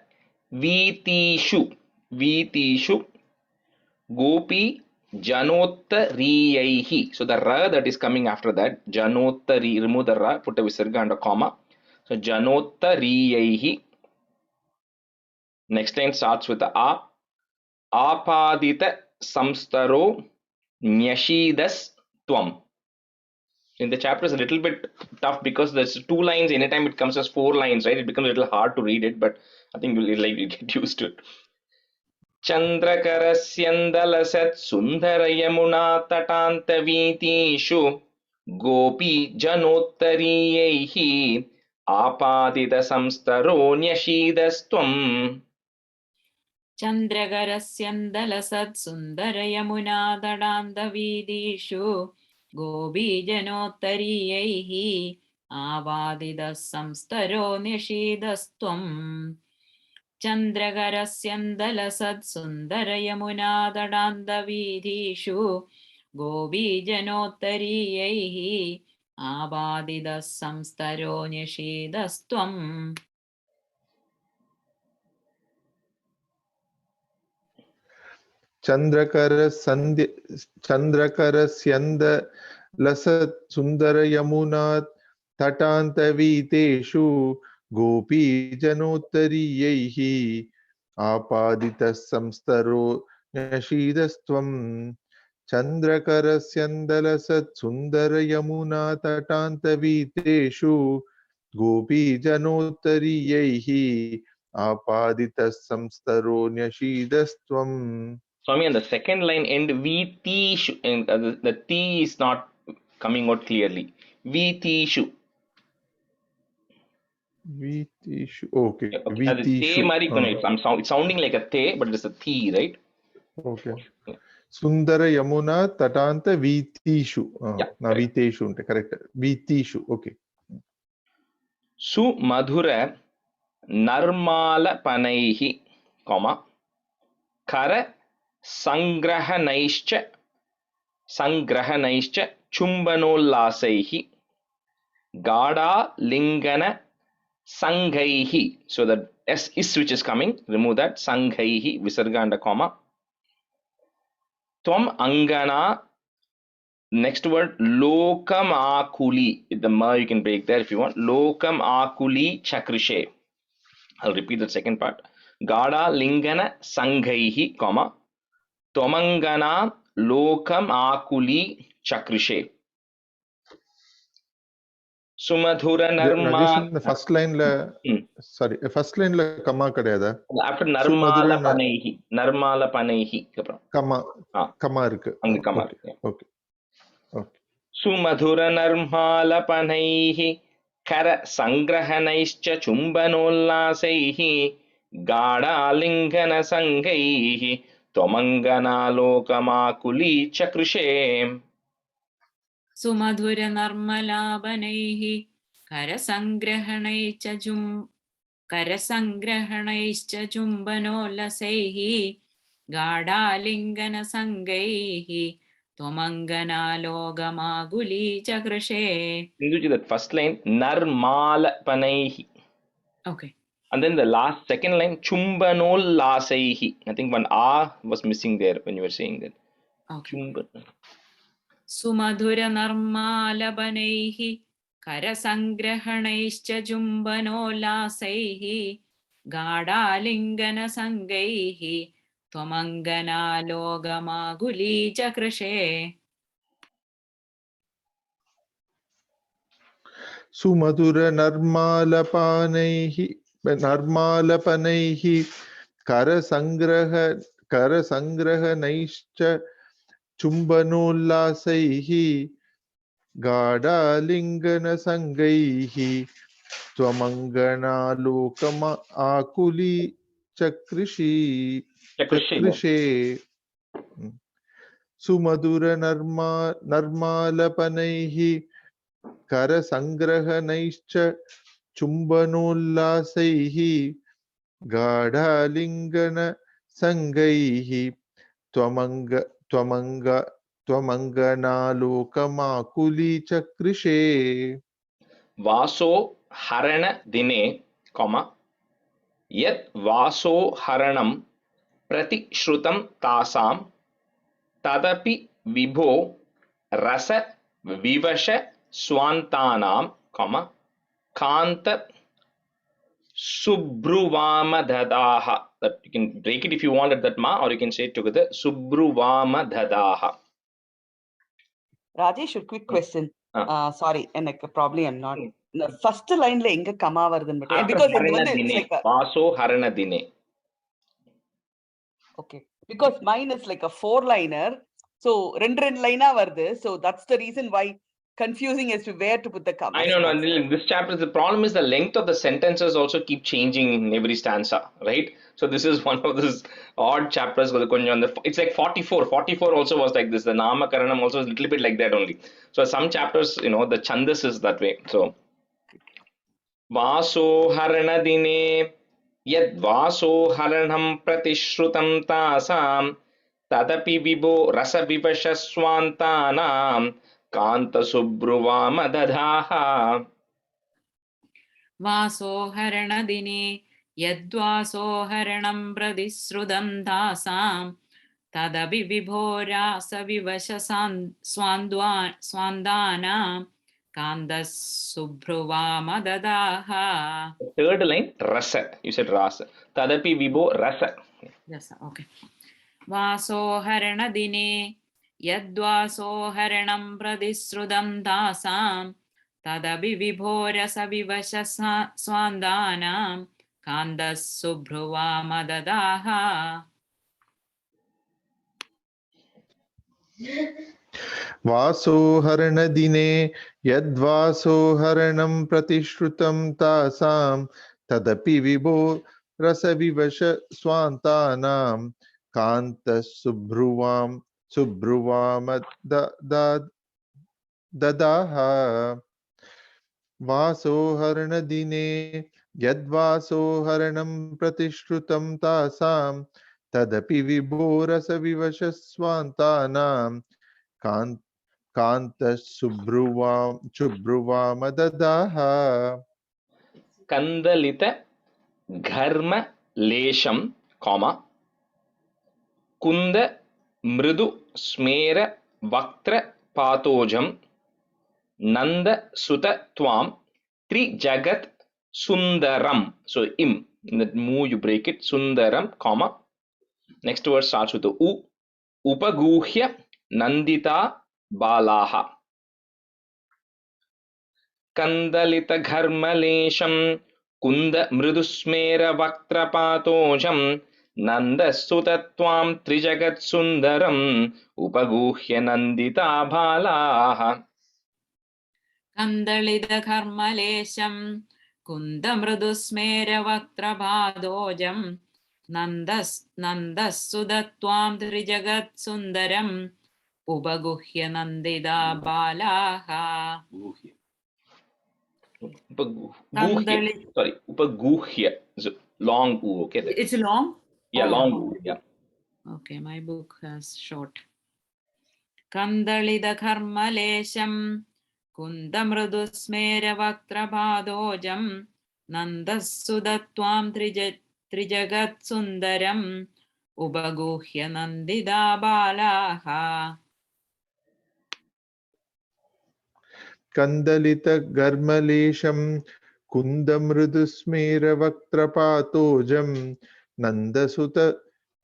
Vitishu Gopi Janottariyaihi. So the ra that is coming after that, Janottari, remove the ra, put a visarga and a comma. So Janottariyaihi. Next line starts with the a. Apadita samstaro nyashidas tvam. In the chapter is a little bit tough because there's two lines. Anytime it comes as 4 lines, right? It becomes a little hard to read it, but I think you'll get used to it. Chandrakarasyandalaset sundara yamuna tatanta vitishu gopi janottariyaihi apadita samstaro nyashidas tvam. चन्द्रकरस्यन्दलसत् सुन्दरयमुनातडान्तवीदिषु गोपीजनोत्तरीयैः आवादितः संस्तरो निषीदस्त्वम् चन्द्रकरस्यन्दलसत्सुन्दरयमुनातडान्तवीथीषु गोपीजनोत्तरीयैः आवादितः संस्तरो निषीदस्त्वम् चन्द्रकरस्यन्द सुन्दरयमुना तटान्तवीतेषु गोपीजनोत्तरीयैः आपादितः संस्तरो न्यषीदस्त्वम् चन्द्रकरस्यन्दलसत्सुन्दरयमुना तटान्तवीतेषु गोपीजनोत्तरीयैः आपादितः संस्तरो न्यषीदस्त्वम्. Swami, on the second line end, Vitishu, and the T is not coming out clearly. Vitishu. Vitishu. Okay. Okay. As a te Vitishu. mari it's sounding like a te, but it's a T, right? Okay. Sundara Yamuna Tatanta Vitishu. Viteshu, correct. Vitishu. Okay. Su Madhura Narmala Panaihi, comma, Kara Sangrahanaischa Chumbanolasaihi Gada Lingana Sanghaihi. So the S is which is coming, remove that. Sanghaihi, Visarga and a comma. Tvam Angana, next word, Lokam Akuli. With the ma you can break there if you want. Lokam Akuli Chakrishe. I'll repeat the second part. Gada Lingana Sanghaihi, comma. Tomangana Lokam Akuli Chakrishe. Sumadhura Narma. The first line sorry, first line kama kadayada. After Narmala Panaihi. Narmala Panaihi. Kama irukku. Okay. Sumadhura Narmala Panaihi Kara Sangrahanaischa Chumbanollasaihi Gada Lingana Sangaihi Tomangana Lokamakuli Chakrishe. सुमधुर नर्मलापनैः करसङ्ग्रहणैश्च चुम्बनोल्लसैः गाढालिङ्गनसङ्गैः त्वमङ्गनालोकमाकुली चकृषे. Induji, that first line Narmala Panaihi. Okay. And then the second line Chumbanollasaihi. I think one A was missing there when you were saying that. Okay. सुमधुरनर्मालपनैः करसङ्ग्रहणैश्च जुम्बनोल्लासैः गाढालिङ्गनसङ्गैः त्वमङ्गनालोकमाकुली चकृषे. Sumadura Narmalapanaihi Karasangrahanaischa Chumbanollasaihi Gadalingana Sangaihi Twamangana Lokama Akuli Chakrishe. Sumadura Narmalapanaihi Karasangrahanaischa Chumbanollasaihi Gadalingana Sangaihi Twamanganalokamakuli Chakrishe. Vaso Harana Dine, comma, Yat Vaso Haranam Prati Shrutam Tasam Tadapi Vibho Rasa Vivasha Swantanam, comma, Kanta Subruvama Dadaha. That you can break it if you want at that ma, or you can say it together. Subruvama Dadaha. Rajesh, a quick question. Sorry, and probably I'm not. The first line la enga kama varudhu because it's like a Vaso Harana Dine. Okay, because mine is like a 4-liner, so rendu liner varudhu, so that's the reason why confusing as to where to put the comma. I know, in this chapter, the problem is the length of the sentences also keep changing in every stanza, right? So this is one of those odd chapters. It's like 44. 44 also was like this. The Namakaranam also is a little bit like that only. So some chapters, the chandas is that way. So वासोहरणदिने यद्वासोहरणं प्रतिश्रुतं तासां तदपि विभो रसविवशस्वान्तानां कान्तसुब्रुवामदधाः वासोहरणदिने यद्वासोहरणं प्रतिश्रुतं तासां तदपि विभोरासविवशसान्द्वानां कान्तः सुभ्रुवामददाः. Third line rasa, you said rasa, tadapi vibo rasa. Yes, okay. वासोहरणदिने यद्वासोहरणं प्रतिश्रुतं तासां तदपि विभोरसविवशस्वान्दानां कान्तः सुभ्रुवामददाः. वासोहरणदिने यद्वासोहरणं प्रतिश्रुतं तासां तदपि विभो रसविवश स्वान्तानां कान्तः सुभ्रुवामददाः वासोहरणदिने यद्वासोहरणं प्रतिश्रुतं तासां तदपि विभो रसविवशस्वान्तानां कान्तः सुभ्रुवामददाः Kandalita gharma lesham, comma, kunda mridu smera vaktra patojam nanda suta twam tri jagat sundaram. So im, in that mu you break it, sundaram, comma, next word starts with the u, upaguhya nandita balaha. कंदलित घर्मलेशम कुंद मृदुस्मेर वक्त्रपातोजम नंदस्तुतत्वां त्रिजगत सुंदरम उपगुह्य नंदिता बालाः. कन्दलितकर्मलेशं कुन्दमृदुस्मेरवक्त्रपादोजं नन्दस्सुदत्वां त्रिजगत्सुन्दरम् उपगुह्य नन्दिता बालाः. Upaguhya, long u, okay, that. It's long? Yeah, Oh. long u, yeah. Okay, my book has short. कन्दलितकर्मलेशं कुन्दमृदुस्मेरवक्त्रपादोजं नन्दस्सुदत्वां त्रिजगत्सुन्दरम् उपगुह्य Nandita बालाः. कन्दलितगर्मलेशं कुन्दमृदुस्मेरवक्त्रपातोजं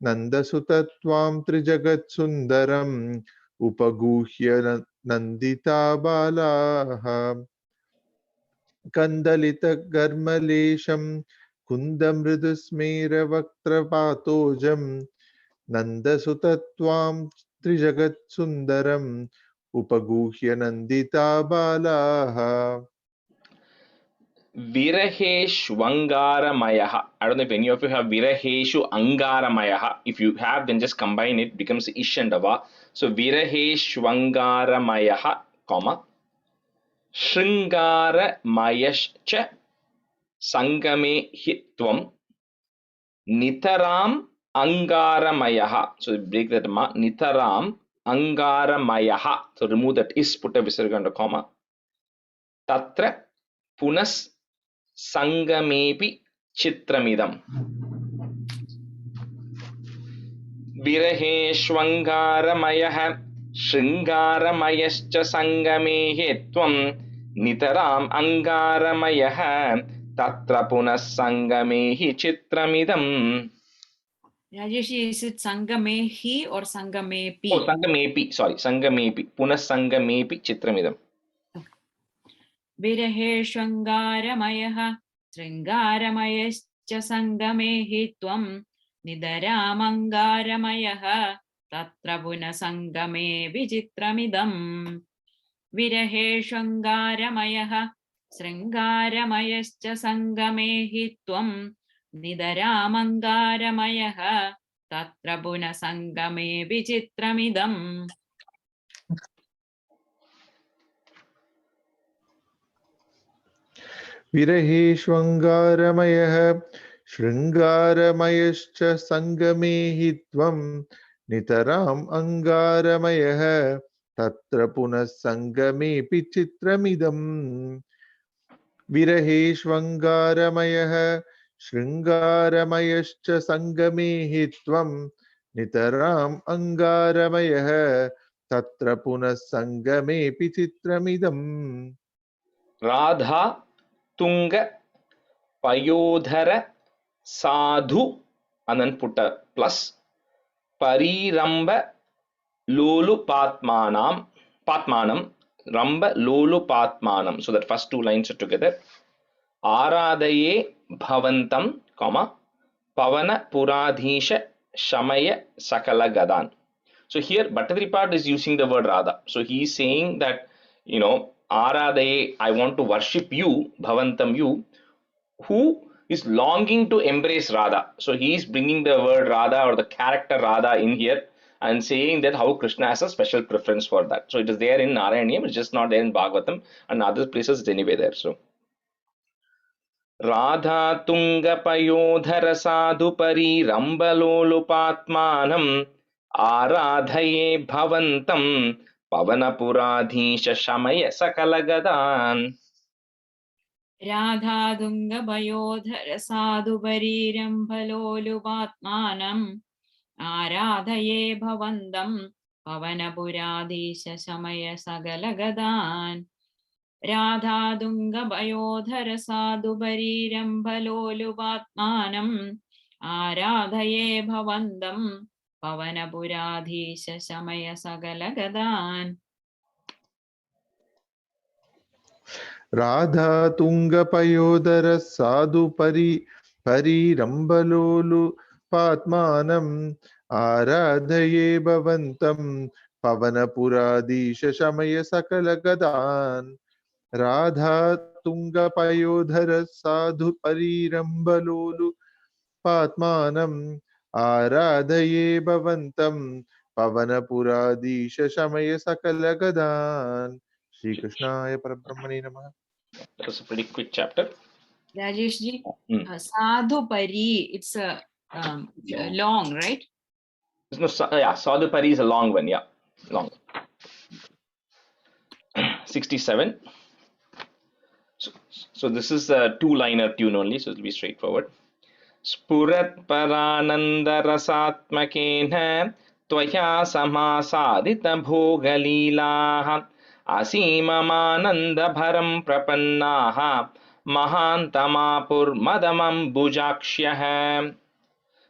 नन्दसुतत्वां त्रिजगत्सुन्दरम् उपगुह्य नन्दिता बालाः कन्दलितगर्मलेशं कुन्दमृदुस्मेरवक्त्रपातोजं नन्दसुतत्वां त्रिजगत्सुन्दरम् उपगुह्य नन्दिता बालाः. Viraheshu Angaramayah. I don't know if any of you have Viraheshu Angaramayah. If you have, then just combine it, becomes Ish and Ava. So Viraheshu Angaramayah, comma, Shringaramayascha Sangame Hitvam Nitaram Angaramayah. So break that ma, Nitaram Angaramayah. So remove that is, put a visarga and a comma. Tatra Punas Sangamepi Chitramidam. Viraheshwangaramaya Shringaramayascha Sangame Hetvam Nitaram Angaramaya Tatra Punas Sangamehi Chitramidam. Rajesh, is it Sangamehi or Sangamepi? Oh, Sangamepi, sorry, Sangamepi. Punas Sangamepi Chitramidam. विरहेष्वङ्गारमयः शृङ्गारमयश्च सङ्गमे हि त्वं निधरामङ्गारमयः तत्र पुनः सङ्गमे विचित्रमिदम्. विरहेष्वङ्गारमयः शृङ्गारमयश्च सङ्गमे हि त्वं निधरामङ्गारमयः तत्र पुनः सङ्गमे विचित्रमिदम्. विरहेष्वङ्गारमयः शृङ्गारमयश्च सङ्गमे हि त्वं नितराम् अङ्गारमयः तत्र पुनः सङ्गमेऽपि चित्रमिदम् विरहेष्वङ्गारमयः शृङ्गारमयश्च सङ्गमे हि त्वं नितराम् अङ्गारमयः तत्र पुनः सङ्गमेऽपि चित्रमिदम् राधा तुंग पयोधर साधु and then put a plus pariramba lolupatmanam patmanam ramba lolupatmanam. So that first two lines are together. Aradaye bhavantam comma pavana puradhisha shamaya sakala gadan. So here Bhattadripad is using the word Radha. So he is saying that, you know, Aradaye, I want to worship you, bhavantam you, who is longing to embrace Radha. So he is bringing the word Radha or the character Radha in here and saying that how Krishna has a special preference for that. So it is there in Narayaneeyam, it's just not there in Bhagavatam, and other places it's anyway there. So Radha tunga payodhara sadhu pari rambalolupatmanam आराधये भवन्तं पवनपुराधीश शमय सकलगदान् राधादुङ्गभयोधर साधुपरीरम्भलोलुपात्मानम् आराधये भवन्तं पवनपुराधीश शमय सकलगदान् राधादुङ्गभयोधर साधुपरीरम्भलोलुपात्मानम् आराधये भवन्तं पवनपुराधीश शमय सकलगदान् राधा तुङ्गपयोदर साधु परिरम्बलोलुपात्मानम् आराधये भवन्तं पवनपुराधीश शमय सकलगदान् राधा तुङ्गपयोधर साधु परिरम्बलोलुपात्मानम् आराधये भवन्तं पवनपुराधीश शमय सकलगदान् Shri Krishnaya Parabrahmane Namaha. That was a pretty quick chapter. Rajesh ji, Sadhu Pari, it's a long, right? No, yeah, Sadhu Pari is a long one, yeah, long. 67. So this is a two-liner tune only, so it will be straightforward. Spurat parananda rasatmakena tvaya samasadita bhogalilaha असीममानन्दभरं प्रपन्नाः महान्तमापुर्मदमम्बुजाक्ष्यः.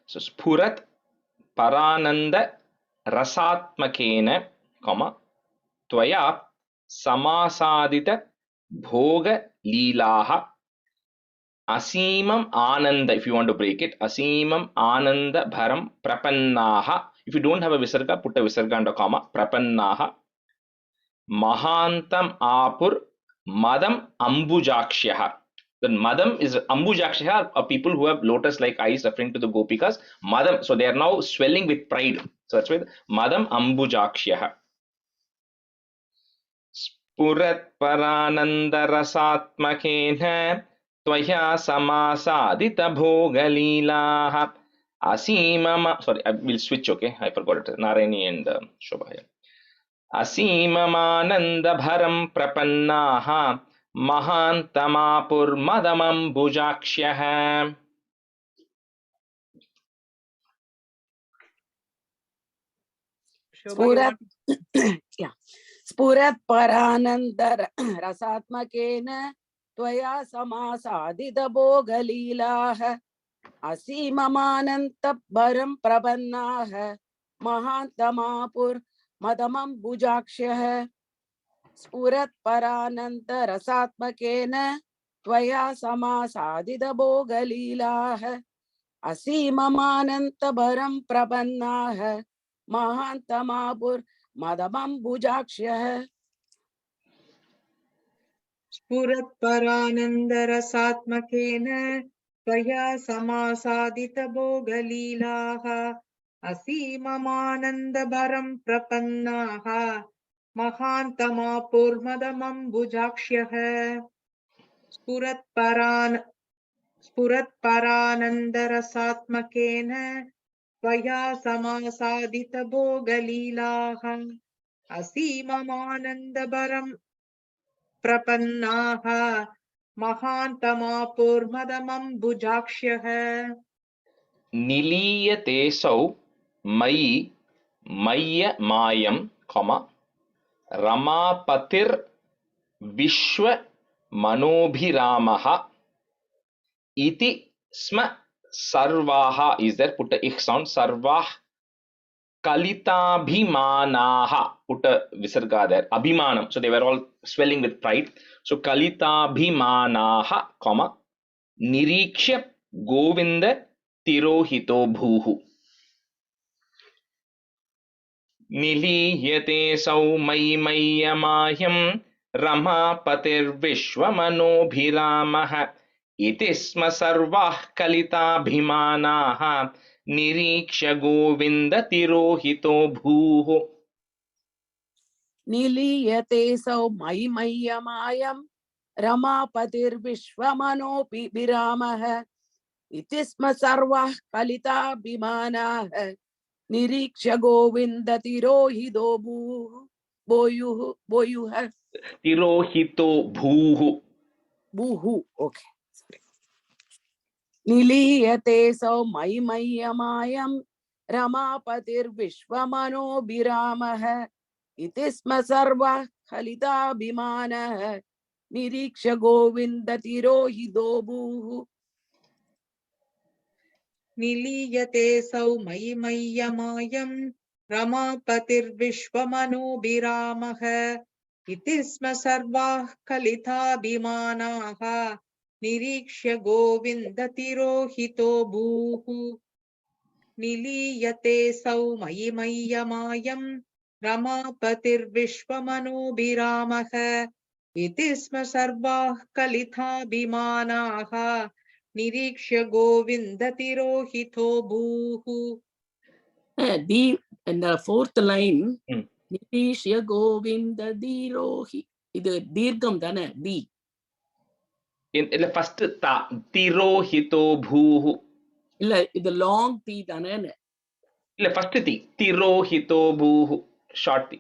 So स्फुरत् परानन्द रसात्मकेन त्वया समासादित भोगलीलाः असीमम् आनन्द, if you want to break it, असीमम् Anand भरं प्रपन्नाः. If you don't have a visarga, put a visarga and a comma. प्रपन्नाः Mahantam apur madam ambujakshyah. The madam is ambujakshyah are people who have lotus like eyes, referring to the gopikas. Madam, so they are now swelling with pride. So that's why madam ambujakshyah. Spurat parananda rasatmakena tvaya samasadita bhogalilaha asimama. Sorry, I will switch. Okay, I forgot it. Narayani and Shobha here. असीममानन्दभरं प्रपन्नाः महान्तमापुर्मदमम्बुजाक्ष्यः. स्फुरत् परानन्दर रसात्मकेन त्वया समासादित भोगलीलाः असीममानन्दभरं प्रपन्नाः महान्तमापुर् मदमम्बुजाक्ष्यः. स्फुरत् परानन्द रसात्मकेन त्वया समासादित भोगलीलाः असीममानन्दभरं प्रपन्नाः महान्तमापुर् मदमम्बुजाक्ष्यः. स्फुरत् परानन्द रसात्मकेन त्वया समासादित भोगलीलाः असीममानन्दभरं प्रपन्नाः महान्तमापुर्मदमम्बुजाक्ष्यः. स्फुरत्परानन्दरसात्मकेन त्वया समासादितभोगलीलाः असीममानन्दभरं प्रपन्नाः महान्तमापुर्मदमम्बुजाक्ष्यः निलीयतेऽसौ मयि मय्यमायं रमापतिर्विश्वमनोभिरामः इति स्म सर्वाः is there put a ich sound sarvah kalitabhimanaha put a visarga there abhimanam so they were all swelling with pride so kalitabhimanaha comma niriksha govinda tirohito bhuhu निलीयते सौ मयि मय्यमाह्यं रमापतिर्विश्वमनोभिरामः इति स्म सर्वाः कलिताभिमानाः निरीक्ष्य गोविन्दतिरोहितो भूः निलीयते सौ मयि मय्यमायं रमापतिर्विश्वमनोभिरामः इति स्म सर्वाः कलिताभिमानाः निरीक्ष्य गोविन्दतिरोहितो भूयुः तिरोहितो भूः ओके निलीयते सौ मयि मय्यमायं रमापतिर्विश्वमनोभिरामः इति स्म सर्वः कलिताभिमानः निरीक्ष्य गोविन्दतिरोहितो भूः निलीयते सौ मयि मय्यमायं रमापतिर्विश्वमनोभिरामः इति स्म सर्वाः कलिताभिमानाः निरीक्ष्य गोविन्दतिरोहितो भूः निलीयते सौ मयि मय्यमायं रमापतिर्विश्वमनोभिरामः इति स्म सर्वाः कलिताभिमानाः निरीक्ष्य गोविन्दतिरोहितो भूः in the fourth line நிரீஷ்ய Govind தீரோஹி இது தீர்க்கம் தானே தி in first ta tirohito bhuhu இல்ல இது லாங் தி தானே illa first ti tirohito bhuhu short ti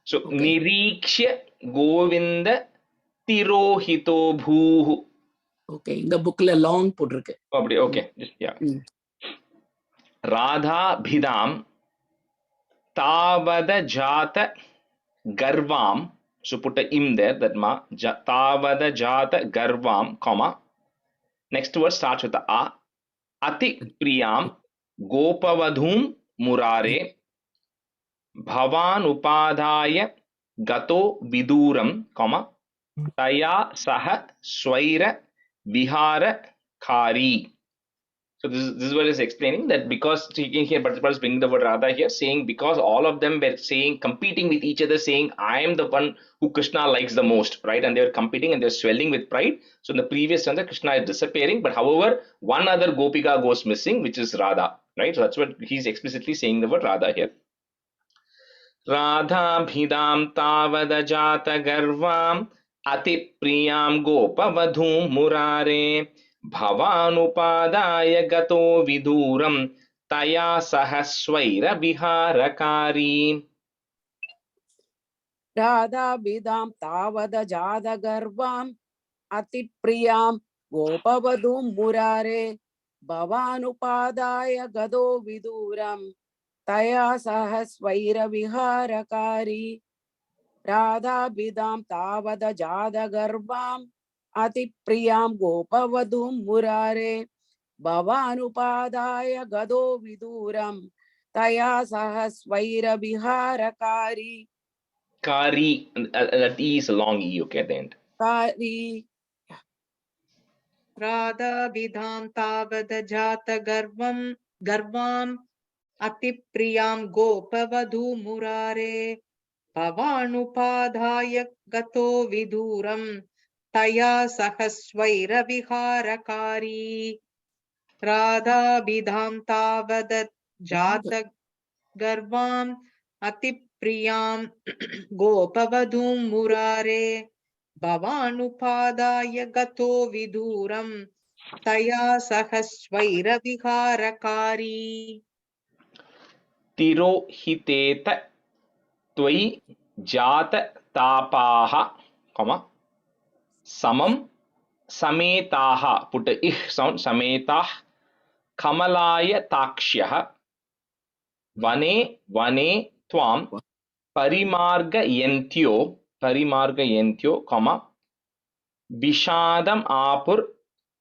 so Okay. nirikshya govinda tirohito bhuhu okay இந்த புக்ல லாங் போட்டிருக்கு அப்படி okay just yeah radha bhidam tavada jata garvam so put a im there that ma tavada jata garvam comma next word starts with the a ati priyam gopavadhum murare bhavan upadhaya gato viduram comma taya saha swaira vihara khari. So this is what is explaining that because taking here Bhattacharya is bringing the word Radha here, saying because all of them were saying, competing with each other, saying I am the one who Krishna likes the most, right? And they were competing and they were swelling with pride. So in the previous stanza, Krishna is disappearing, but however, one other Gopika goes missing, which is Radha, right? So that's what he's explicitly saying the word Radha here. Radha bhidam tavada jata garvam ati priyam gopavadhum murare भवानुपादाय गतो विदूरं तया सह स्वैरविहारकारी राधाभिधां तावद जातगर्वाम् अतिप्रियां गोपवधूं मुरारे भवानुपादाय गतो विदूरं तया सह स्वैरविहारकारी राधाभिधां तावद जातगर्वाम् अतिप्रियां गोपवधूं मुरारे भवानुपादाय गतो विदूरं तया सह स्वैरविहारकारी Kari, that E is a long E, okay, at the end. कारी राधाभिधां तावद गर्वाम् अतिप्रियां गोपवधू मुरारे भवानुपाधाय गतो विदूरं तया सह स्वैरविहारकारी राधाभिधां तावद गर्वाम् अतिप्रियां गोपवधूं मुरारे भवानुपादाय गतो विदूरं तया सह स्वैरविहारकारी तिरोहितेत त्वयि जात तापाः समं समेताः put a ih sound समेताः कमलाय ताक्ष्यः वने वने त्वां परिमार्गयन्त्यो विषादम् आपुर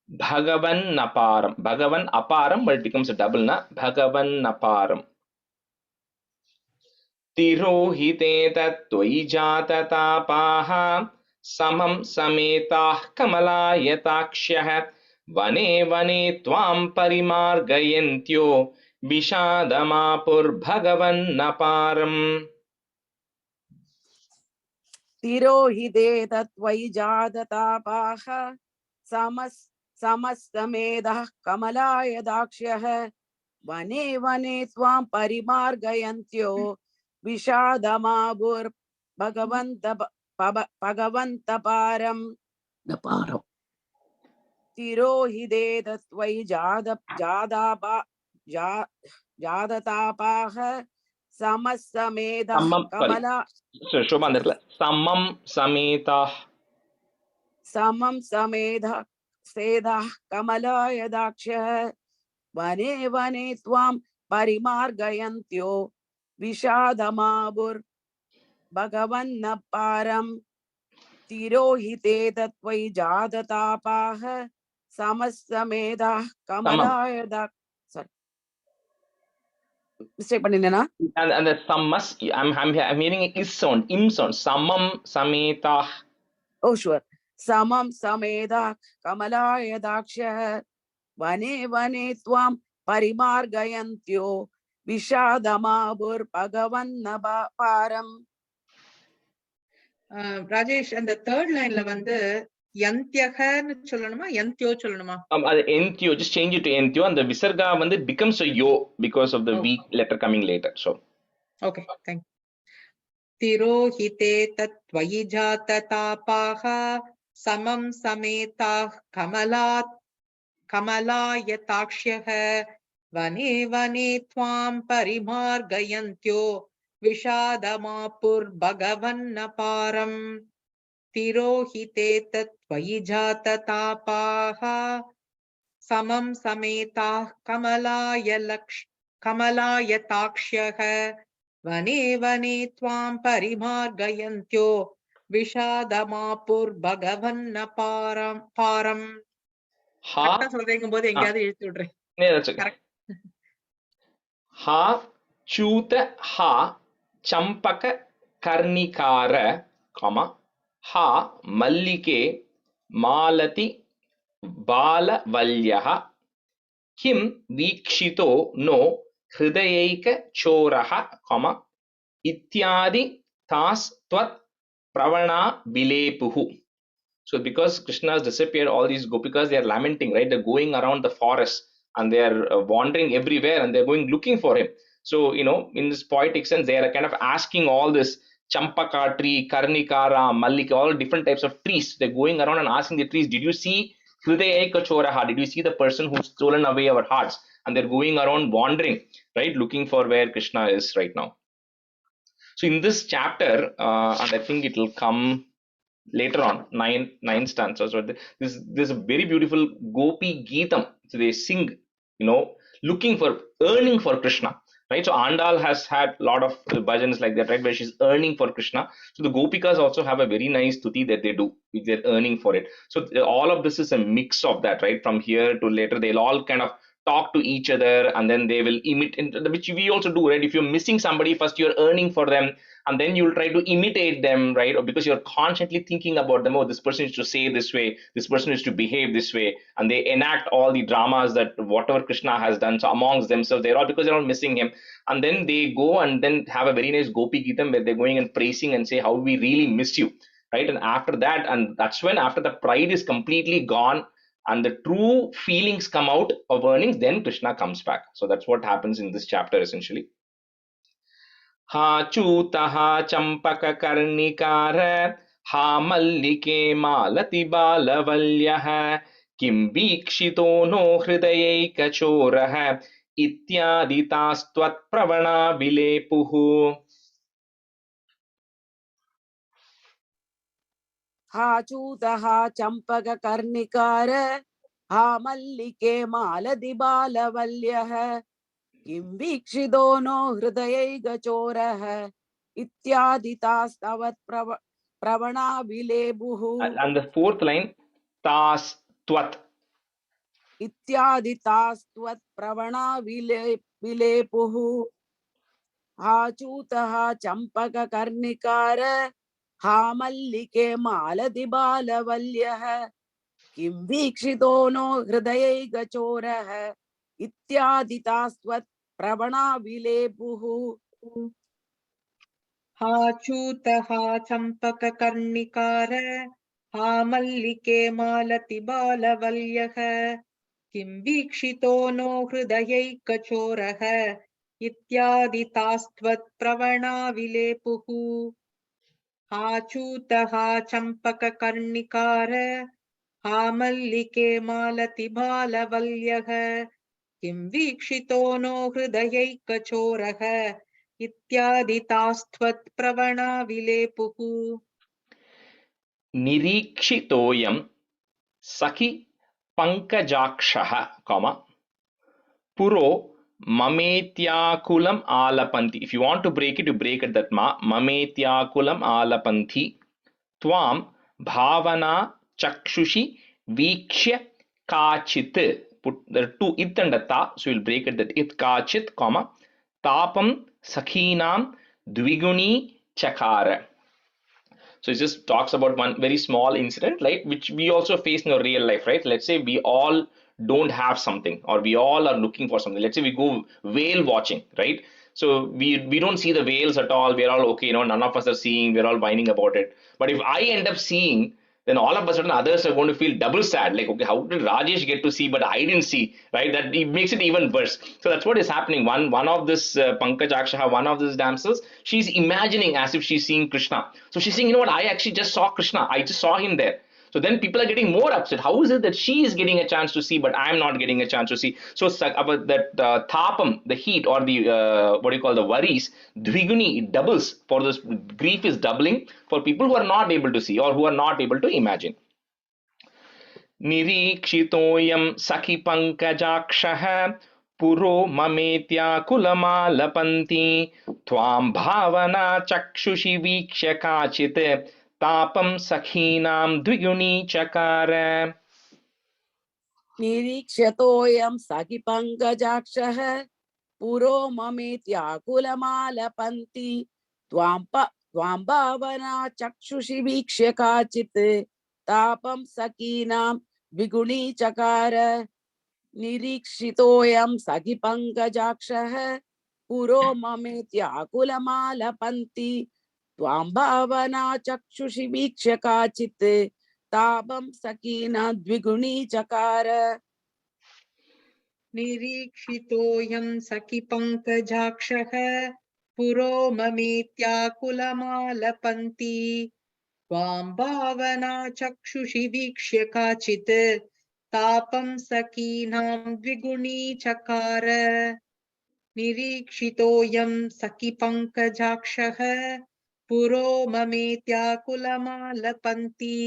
भगवन्नपारम भगवन aparam but it becomes a double na भगवन्नपारम तिरोहिते तत्त्वयि जाततापाः समं समेताः कमलायताक्ष्यः वने वने त्वां परिमार्गयन्त्यो विषादमापुर्भगवन्नपारम् तिरोहिते तत्त्वयि जाततापाः समस्तमेधः कमलाय दाक्ष्यः वने वने त्वां परिमार्गयन्त्यो विषादमापुर्भगवन्तपारम् तिरोहिते तत्त्वयि जाततापाः समस्तमेधः कमला समं समेताः समं सेधः कमलाय दाक्ष्यः वने वने त्वां परिमार्गयन्त्यो विषादमापुर्भगवन्नपारम् तिरोहिते तत्त्वयि जाततापाः समस्तमेधः कमलाय mistake பண்ணினேனா and the sammas I'm hearing a is sound im sound samam sametah oh sure samam samedah kamalaya dakshah vane vane tvam parimargayantyo vishadamabur bhagavannaparam Rajesh அந்த தேர்ட் லைன்ல வந்து யந்தியகன்னு சொல்லணுமா யந்தியோ சொல்லணுமா அது entyo just change it to entyo and the visarga வந்து becomes a yo because of the weak letter coming later so okay thank you तिरोहिते तत्त्वयि जाततापाः समं समेताः कमलायताक्ष्यः वने वने त्वां परिमार्गयन्त्यो विषादमापुर्भगवन्नपारम् तिरोहिते तत्त्वयि जाततापाः समं समेताः कमलायताक्ष्यः वने वने त्वां परिमार्गयन्त्यो विषादमापुर्भगवन्नपारम् கரெக்ட்டா சொல்றீங்கும்போது எங்கயாவது எழுதி விடுறேன் yeah that's okay ha chuta ha champaka karnikara comma ha mallike malati बालवल्यः किं वीक्षितो नो हृदयैकचोरः इत्यादि तास् त्वत् pravana bilepuhu. So because Krishna has disappeared, all these gopikas, they are lamenting, right? They're going around the forest and they are wandering everywhere and they're going looking for him. So, you know, in this poetic sense, they are kind of asking all this champaka tree, karnikara, mallika, all different types of trees. They're going around and asking the trees, did you see Hridayekachoraha? Did you see the person who's stolen away our hearts? And they're going around wandering, right? Looking for where Krishna is right now. So in this chapter, and I think it will come later on, nine stanzas. So this is a very beautiful Gopi Geetam. So they sing, you know, looking for, earning for Krishna, right? So Andal has had a lot of bhajans like that, right, where she's earning for Krishna. So the Gopikas also have a very nice stuti that they do, which they're earning for it. So all of this is a mix of that, right? From here to later, they'll all kind of talk to each other and then they will imitate, which we also do, right? If you're missing somebody, first you're earning for them and then you'll try to imitate them, right? Or because you're constantly thinking about them, oh, this person is to say this way, this person is to behave this way, and they enact all the dramas that whatever Krishna has done. So amongst themselves, they're all, because they're all missing him, and then they go and then have a very nice Gopi Geetam where they're going and praising and say how we really miss you, right? And after that, and that's when after the pride is completely gone and the true feelings come out of earnings, then Krishna comes back. So that's what happens in this chapter essentially. Ha chutaha champaka karnikara हा मल्लिके मालति बालवल्यः किं वीक्षितो नो हृदयैकचोरः इत्यादि तास्त्वत्प्रवणा विलेपुः. हा चूतः चम्पककर्णिकार हा मल्लिके मालति बालवल्यः किं वीक्षितो नो हृदयैकचोरः इत्यादि तास्तवत् Pravana विलेपुः. And the fourth line, तास्त्वत्. इत्यादि तास्त्वत् प्रवणा विलेपुः. हा चूतः चम्पककर्णिकार हा मल्लिके मालति बालवल्यः किं वीक्षितो नो हृदयैकचोरः इत्यादि तास्त्वत् प्रवणा विलेपुः. हा चूतः चम्पककर्णिकार हा मल्लिके मालति बालवल्यः किं वीक्षितो नो हृदयैकचोरः इत्यादि तास्त्वत्प्रवणा विलेपुः. हा चूतः चम्पककर्णिकार हा मल्लिके मालति बालवल्यः किं वीक्षितो नो हृदयैकचोरः इत्यादि तास्त्वत्प्रवणा विलेपुः. निरीक्षितोऽयं सखि पङ्कजाक्षः पुरो ममेत्याकुलम् आलपन्ति. If you want to break it, you break it that ममेत्याकुलम् आलपन्ति त्वां भावना चक्षुषि वीक्ष्य काचित्. Put the two it and the ta, so you'll break it that it kachit, tapam sakhinam dviguni chakara. So it just talks about one very small incident, right, which we also face in our real life, right? Let's say we all don't have something, or we all are looking for something. Let's say we go whale watching, right? So we don't see the whales at all. We're all okay, none of us are seeing. We're all whining about it. But if I end up seeing, then all of a sudden others are going to feel double sad. Like, okay, how did Rajesh get to see, but I didn't see, right? That it makes it even worse. So that's what is happening. One of this Pankaj Akshaha, one of these damsels, she's imagining as if she's seeing Krishna. So she's saying, you know what? I actually just saw Krishna. I just saw him there. So then people are getting more upset. How is it that she is getting a chance to see, but I'm not getting a chance to see? So about that thapam, the heat, or the what do you call, the worries, dviguni, it doubles. For this, grief is doubling for people who are not able to see or who are not able to imagine. Nirikshitoyam sakhi pankajakshah पुरो ममेत्याकुलमालपन्ति त्वां भावना चक्षुषि वीक्ष्य काचित् तापं सखीनां द्विगुणी चकार. निरीक्ष्यतोऽयं सखि पङ्कजाक्षः पुरो ममेत्याकुलमालपन्ति त्वां भावना चक्षुषि वीक्ष्य काचित् तापं सखीनां द्विगुणी चकार. निरीक्षितोऽयं सखि पङ्कजाक्षः पुरो ममेत्याकुलमालपन्ति त्वां भावना चक्षुषि वीक्ष्य काचित् तापं सखीनां द्विगुणी चकार. निरीक्षितोऽयं सखि पङ्कजाक्षः पुरो ममेत्याकुलमालपन्ति त्वां भावना चक्षुषि वीक्ष्य काचित् तापं सखीनां द्विगुणी चकार. निरीक्षितोऽयं सखि पङ्कजाक्षः पुरो ममेत्याकुलमालपन्ति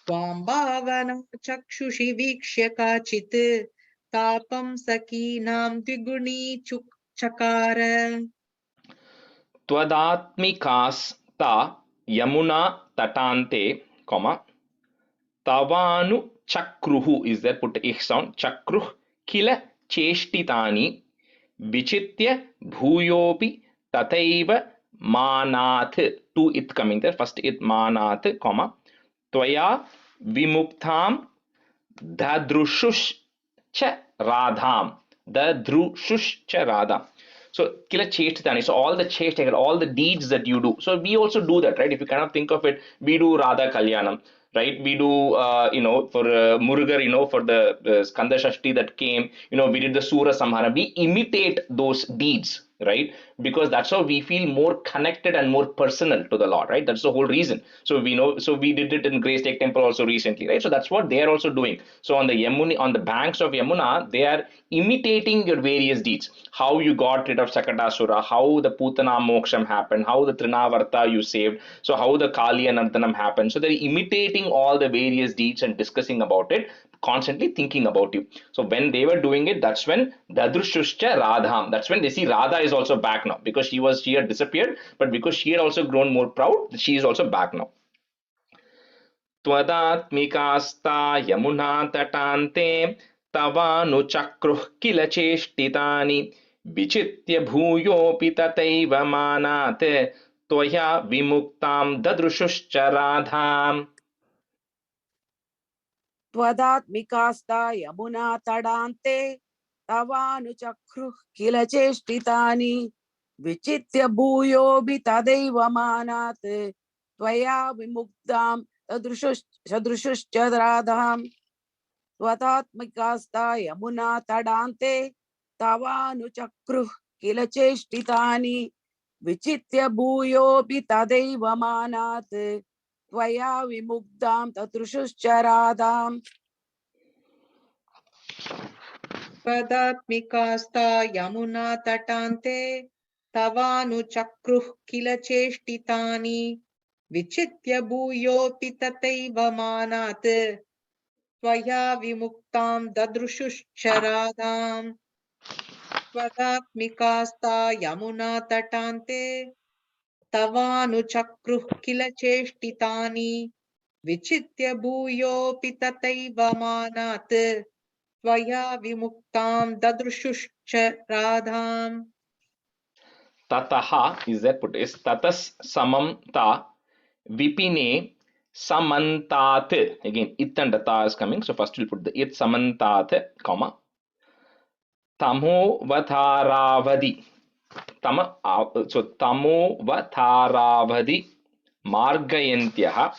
त्वां भावना चक्षुषि वीक्ष्य काचित् तापं सखीनां द्विगुणी चकार. त्वदात्मिकास्ता Yamuna तटान्ते, तवानु चक्रुः is there, put a sound, चक्रुः किल चेष्टितानि विचित्य भूयोपि तथैव मानाथ. two it coming there, first it मानाथ, त्वया विमुक्तां ददृशुश्च राधां. ददृशुश्च राधां. So kila cheshtitani, so all the cheshta, all the deeds that you do. So we also do that, right? If you kind of think of it, we do Radha Kalyanam, right? We do, for Murugar, for the Skanda Shashti that came, we did the Sura Samhara. We imitate those deeds, right? Because that's how we feel more connected and more personal to the Lord, right? That's the whole reason. So we know, so we did it in Grace Lake Temple also recently, right? So that's what they are also doing. So on the Yamuna, on the banks of Yamuna, they are imitating your various deeds. How you got rid of Sakatasura, how the Putana Moksham happened, how the Trinavarta you saved, so how the Kali and Antanam happened. So they're imitating all the various deeds and discussing about it, constantly thinking about you. So when they were doing it, that's when Dadrushuscha Radham. That's when they see Radha is also back now, because she had disappeared, but because she had also grown more proud, she is also back now. त्वदात्मिकास्ता Yamuna तटान्ते तवानुचक्रुः किल चेष्टितानि विचित्य भूयोऽपि तथैव मानात् त्वया विमुक्तां ददृशुश्च राधाम्. त्वदात्मिकास्ता यमुना तडान्ते तवानुचक्रुः किल चेष्टितानि विचित्य भूयोऽपि तदैव मानात् त्वया विमुक्तां सदृशुश्च राधाम्. त्वदात्मिकास्ता यमुना तडान्ते तवानुचक्रुः किल चेष्टितानि विचित्य भूयोऽपि तदैव मानात् त्वया विमुक्तां तदृशुश्च राधाम्. त्वदात्मिकास्ता यमुना तटान्ते तवानुचक्रुः किल चेष्टितानि विचित्य भूयोऽपि तथैव मानात् त्वया विमुक्तां ददृशुश्च राधाम्. त्वदात्मिकास्ता यमुना तटान्ते तवानुचक्रुः किल चेष्टितानि विचित्य भूयोऽपि तथैव मानात् त्वया विमुक्तां ददृशुश्च राधाम्. Tataha is there put is tatas samam ta vipine samantat. Again, it and ta is coming. So first we'll put the it samantat, comma. Tamo vatharavadi. Tama, so tamo vatharavadi margayantyah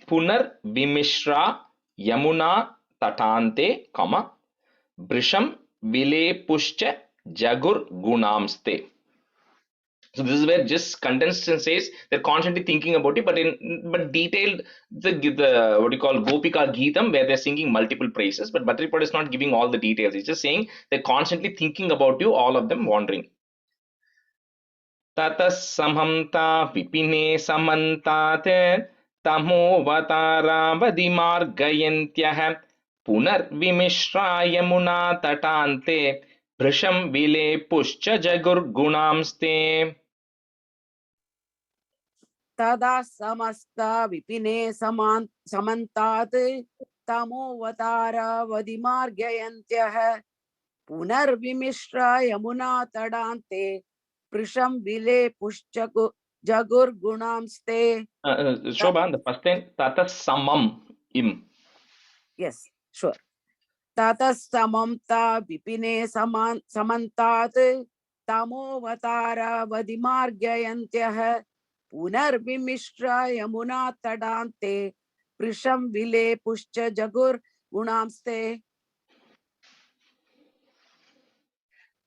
punar vimishra yamuna tatante, comma. Brisham vile pushcha jagur gunamste. So this is where just condensed and says they're constantly thinking about it, but detailed the what you call Gopika Geetam, where they're singing multiple praises, but Bhatripad is not giving all the details. He's just saying they're constantly thinking about you, all of them wandering. Tatas samhamta vipine samantate tamo vatara vadimargayantyah punar vimishra yamuna tatante brisham vile pushcha jagur gunamste. तदा समस्ता विपिने समन्तात् तमोवतारावधिमार्गयन्त्यः पुनर्विमिश्रा यमुना तडान्ते पृशं विले पुश्च जगुर्गुणांस्ते. Shobha, the first line, Tata Samam Im. Yes, sure. ततः समं ता विपिने समन्तात् तमोवतारावधिमार्गयन्त्यः पुनर्विमिश्रा यमुना तडान्ते पृशं विले पुश्च जगुर्गुणांस्ते.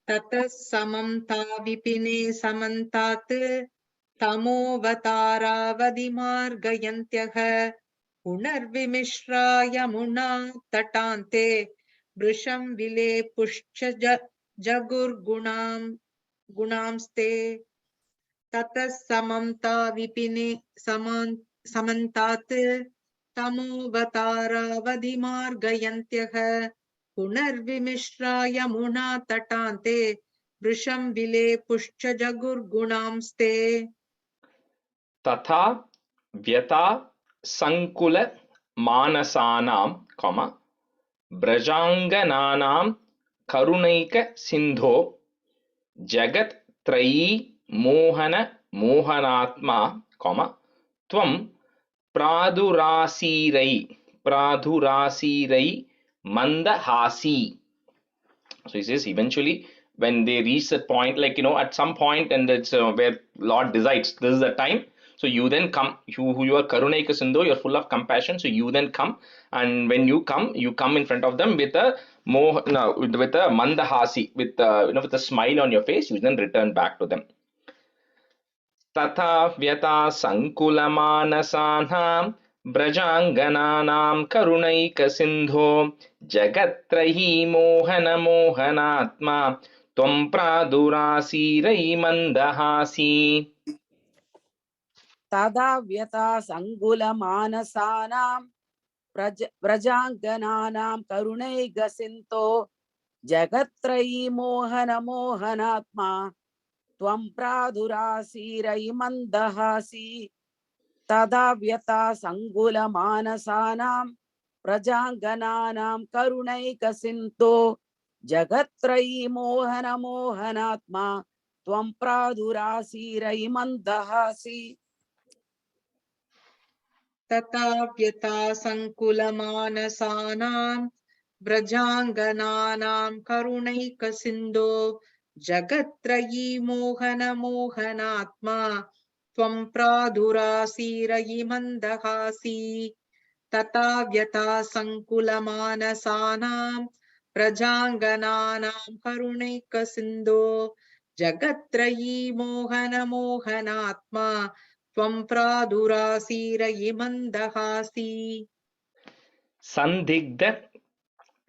ततः समं ता विपिने समन्तात् तमोवतारावधिमार्गयन्त्यः पुनर्विमिश्रा यमुना तटान्ते वृषं विले पुश्च जगुर्गुणांस्ते. ततः समं ता विपिने समन्तात् तमोवतारावधिमार्गयन्त्यः पुनर्विमिश्रा यमुना तटान्ते वृषं विले पुश्च जगुर्गुणांस्ते. Tatha Vyata Sankula Manasanam, comma, Brajangananam Karunaika Sindho Jagat Trayi Mohana Mohanatma, comma, Tvam Pradurasirai Mandahasi. So he says eventually when they reach that point, like at some point, and it's where Lord decides this is the time. So you then come, you are Karunaika Sindhu, you're full of compassion. So you then come, and when you come in front of them with a with a mandahasi, with with a smile on your face. You then return back to them. Tatha vyata sankulamanasanam Brajangananam karunaika sindho jagatrahi mohana mohanatma tvam pradurasirai mandahasi. Tada vyata sangula manasanam Brajangananam karunaiga sinto jagatrayi mohana mohanatma tvam pradurasirai mandahasi. Tada vyata sangula manasanam Prajangananam karunaika sinto jagatrayi mohana mohanatma tvam pradurasirai mandahasi. तथाप्यथा संकुलमानसानां व्रजाङ्गनानां करुणैकसिन्धो जगत्त्रयी मोहनात्मा त्वं प्रादुरासीरयि मन्दहासी तथाव्यथा संकुलमानसानां व्रजाङ्गनानां करुणैकसिन्धो जगत्त्रयी मोहनात्मा त्वं प्रादुरासीरयि मन्दहासी. Sandigdha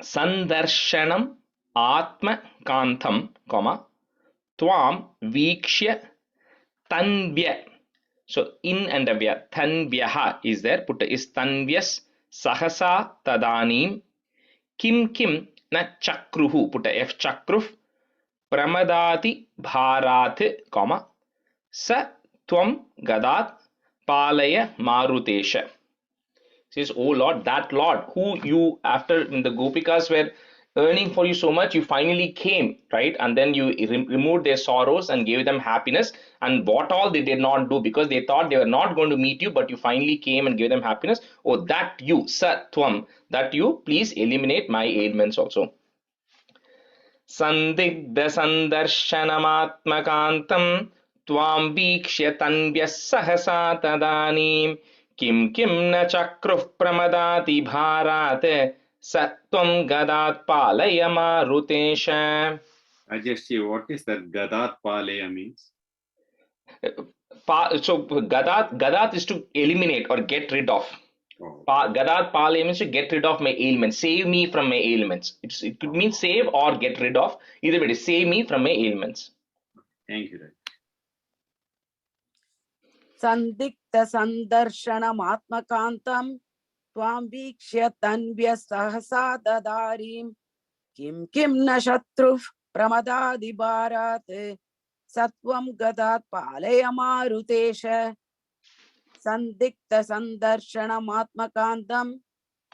sandarshanam atma kantham, tvam vikshya tanvya. So in and avya, tanvyaha is there, put is tanvyas sahasa tadanim kim kim na chakruhu, put a f chakruf pramadati bharat, sa tvam gadat palaya marutesha. Says, oh Lord, that Lord who you, after the Gopikas were earning for you so much, you finally came, right? And then you removed their sorrows and gave them happiness. And what all they did not do, because they thought they were not going to meet you, but you finally came and gave them happiness. Oh, that you, Satvam, that you, please eliminate my ailments also. Sandigdha sandarshanamaatmakantam tvam vikshya tanvyas sahasa tadanim kim kim na chakruh pramadati bharat satvam gadat palaya marutesha. Rajesh, what is that gadat palaya means? So gadat is to eliminate or get rid of. Oh. Gadat palaya means to get rid of my ailments, save me from my ailments. It could mean save or get rid of. Either way, save me from my ailments. Thank you, Raj. Sandikta sandarshanam atmakantam tvam vikshya tanvya sahasa dadarim kim kim na shatruf pramadadi bharat satvam gadat palaya marutesha. Sandikta sandarshanam atmakantam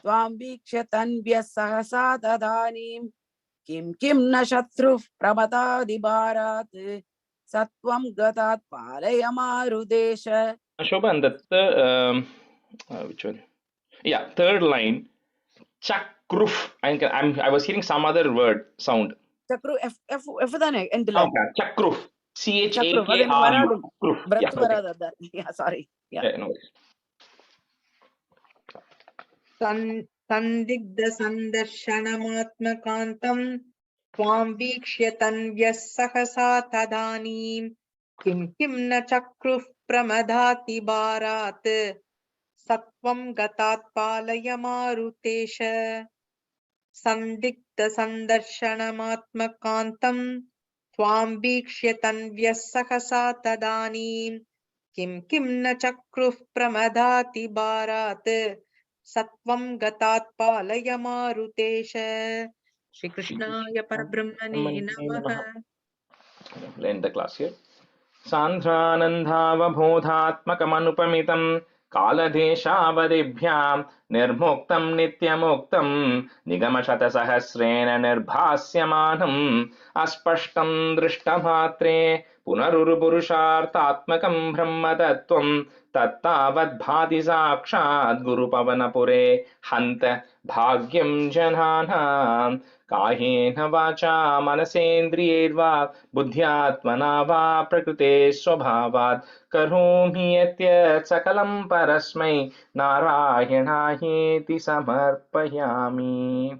tvam vikshya tanvya sahasa dadarim kim kim na shatruf pramadadi bharat Satvam gadat palaya marudesha. Shobha, and the which one? Yeah, third line. Chakruf. I was hearing some other word sound. Chakru F dane end line. Okay, chakruf. Chakru CHAKRU. Breath varada. Yeah, sorry. Yeah. No worries. Sandigdha sandarshanamaatmakantam त्वां वीक्ष्य तन्व्यः सहसा तदानीं किं किं न चक्रुः प्रमदाति बारात् सत्वं गतात् पालय मारुतेश. सन्दिग्धसन्दर्शनमात्मकान्तं त्वां वीक्ष्य तन्व्यः सहसा तदानीं किं किं न चक्रुः प्रमदाति बारात् सत्वं गतात् पालय मारुतेश. Shri Krishnaya Parabrahmane Namaha. We'll end the class here. Sandhranandhavabodhatmakamanupamitam kaladeshavadibhyam निर्मुक्तं नित्यमुक्तं निगमशतसहस्रेण निर्भास्यमानम् अस्पष्टं दृष्टमात्रे पुनरुरुपुरुषार्थात्मकं ब्रह्मतत्त्वं तत्तावद्भाति साक्षात् गुरुपवनपुरे हन्त भाग्यं जनानां कायेन वाचा मनसेन्द्रियैर्वा बुद्ध्यात्मना वा प्रकृते स्वभावात् करोमि यत् सकलं परस्मै नारायणायेति समर्पयामि.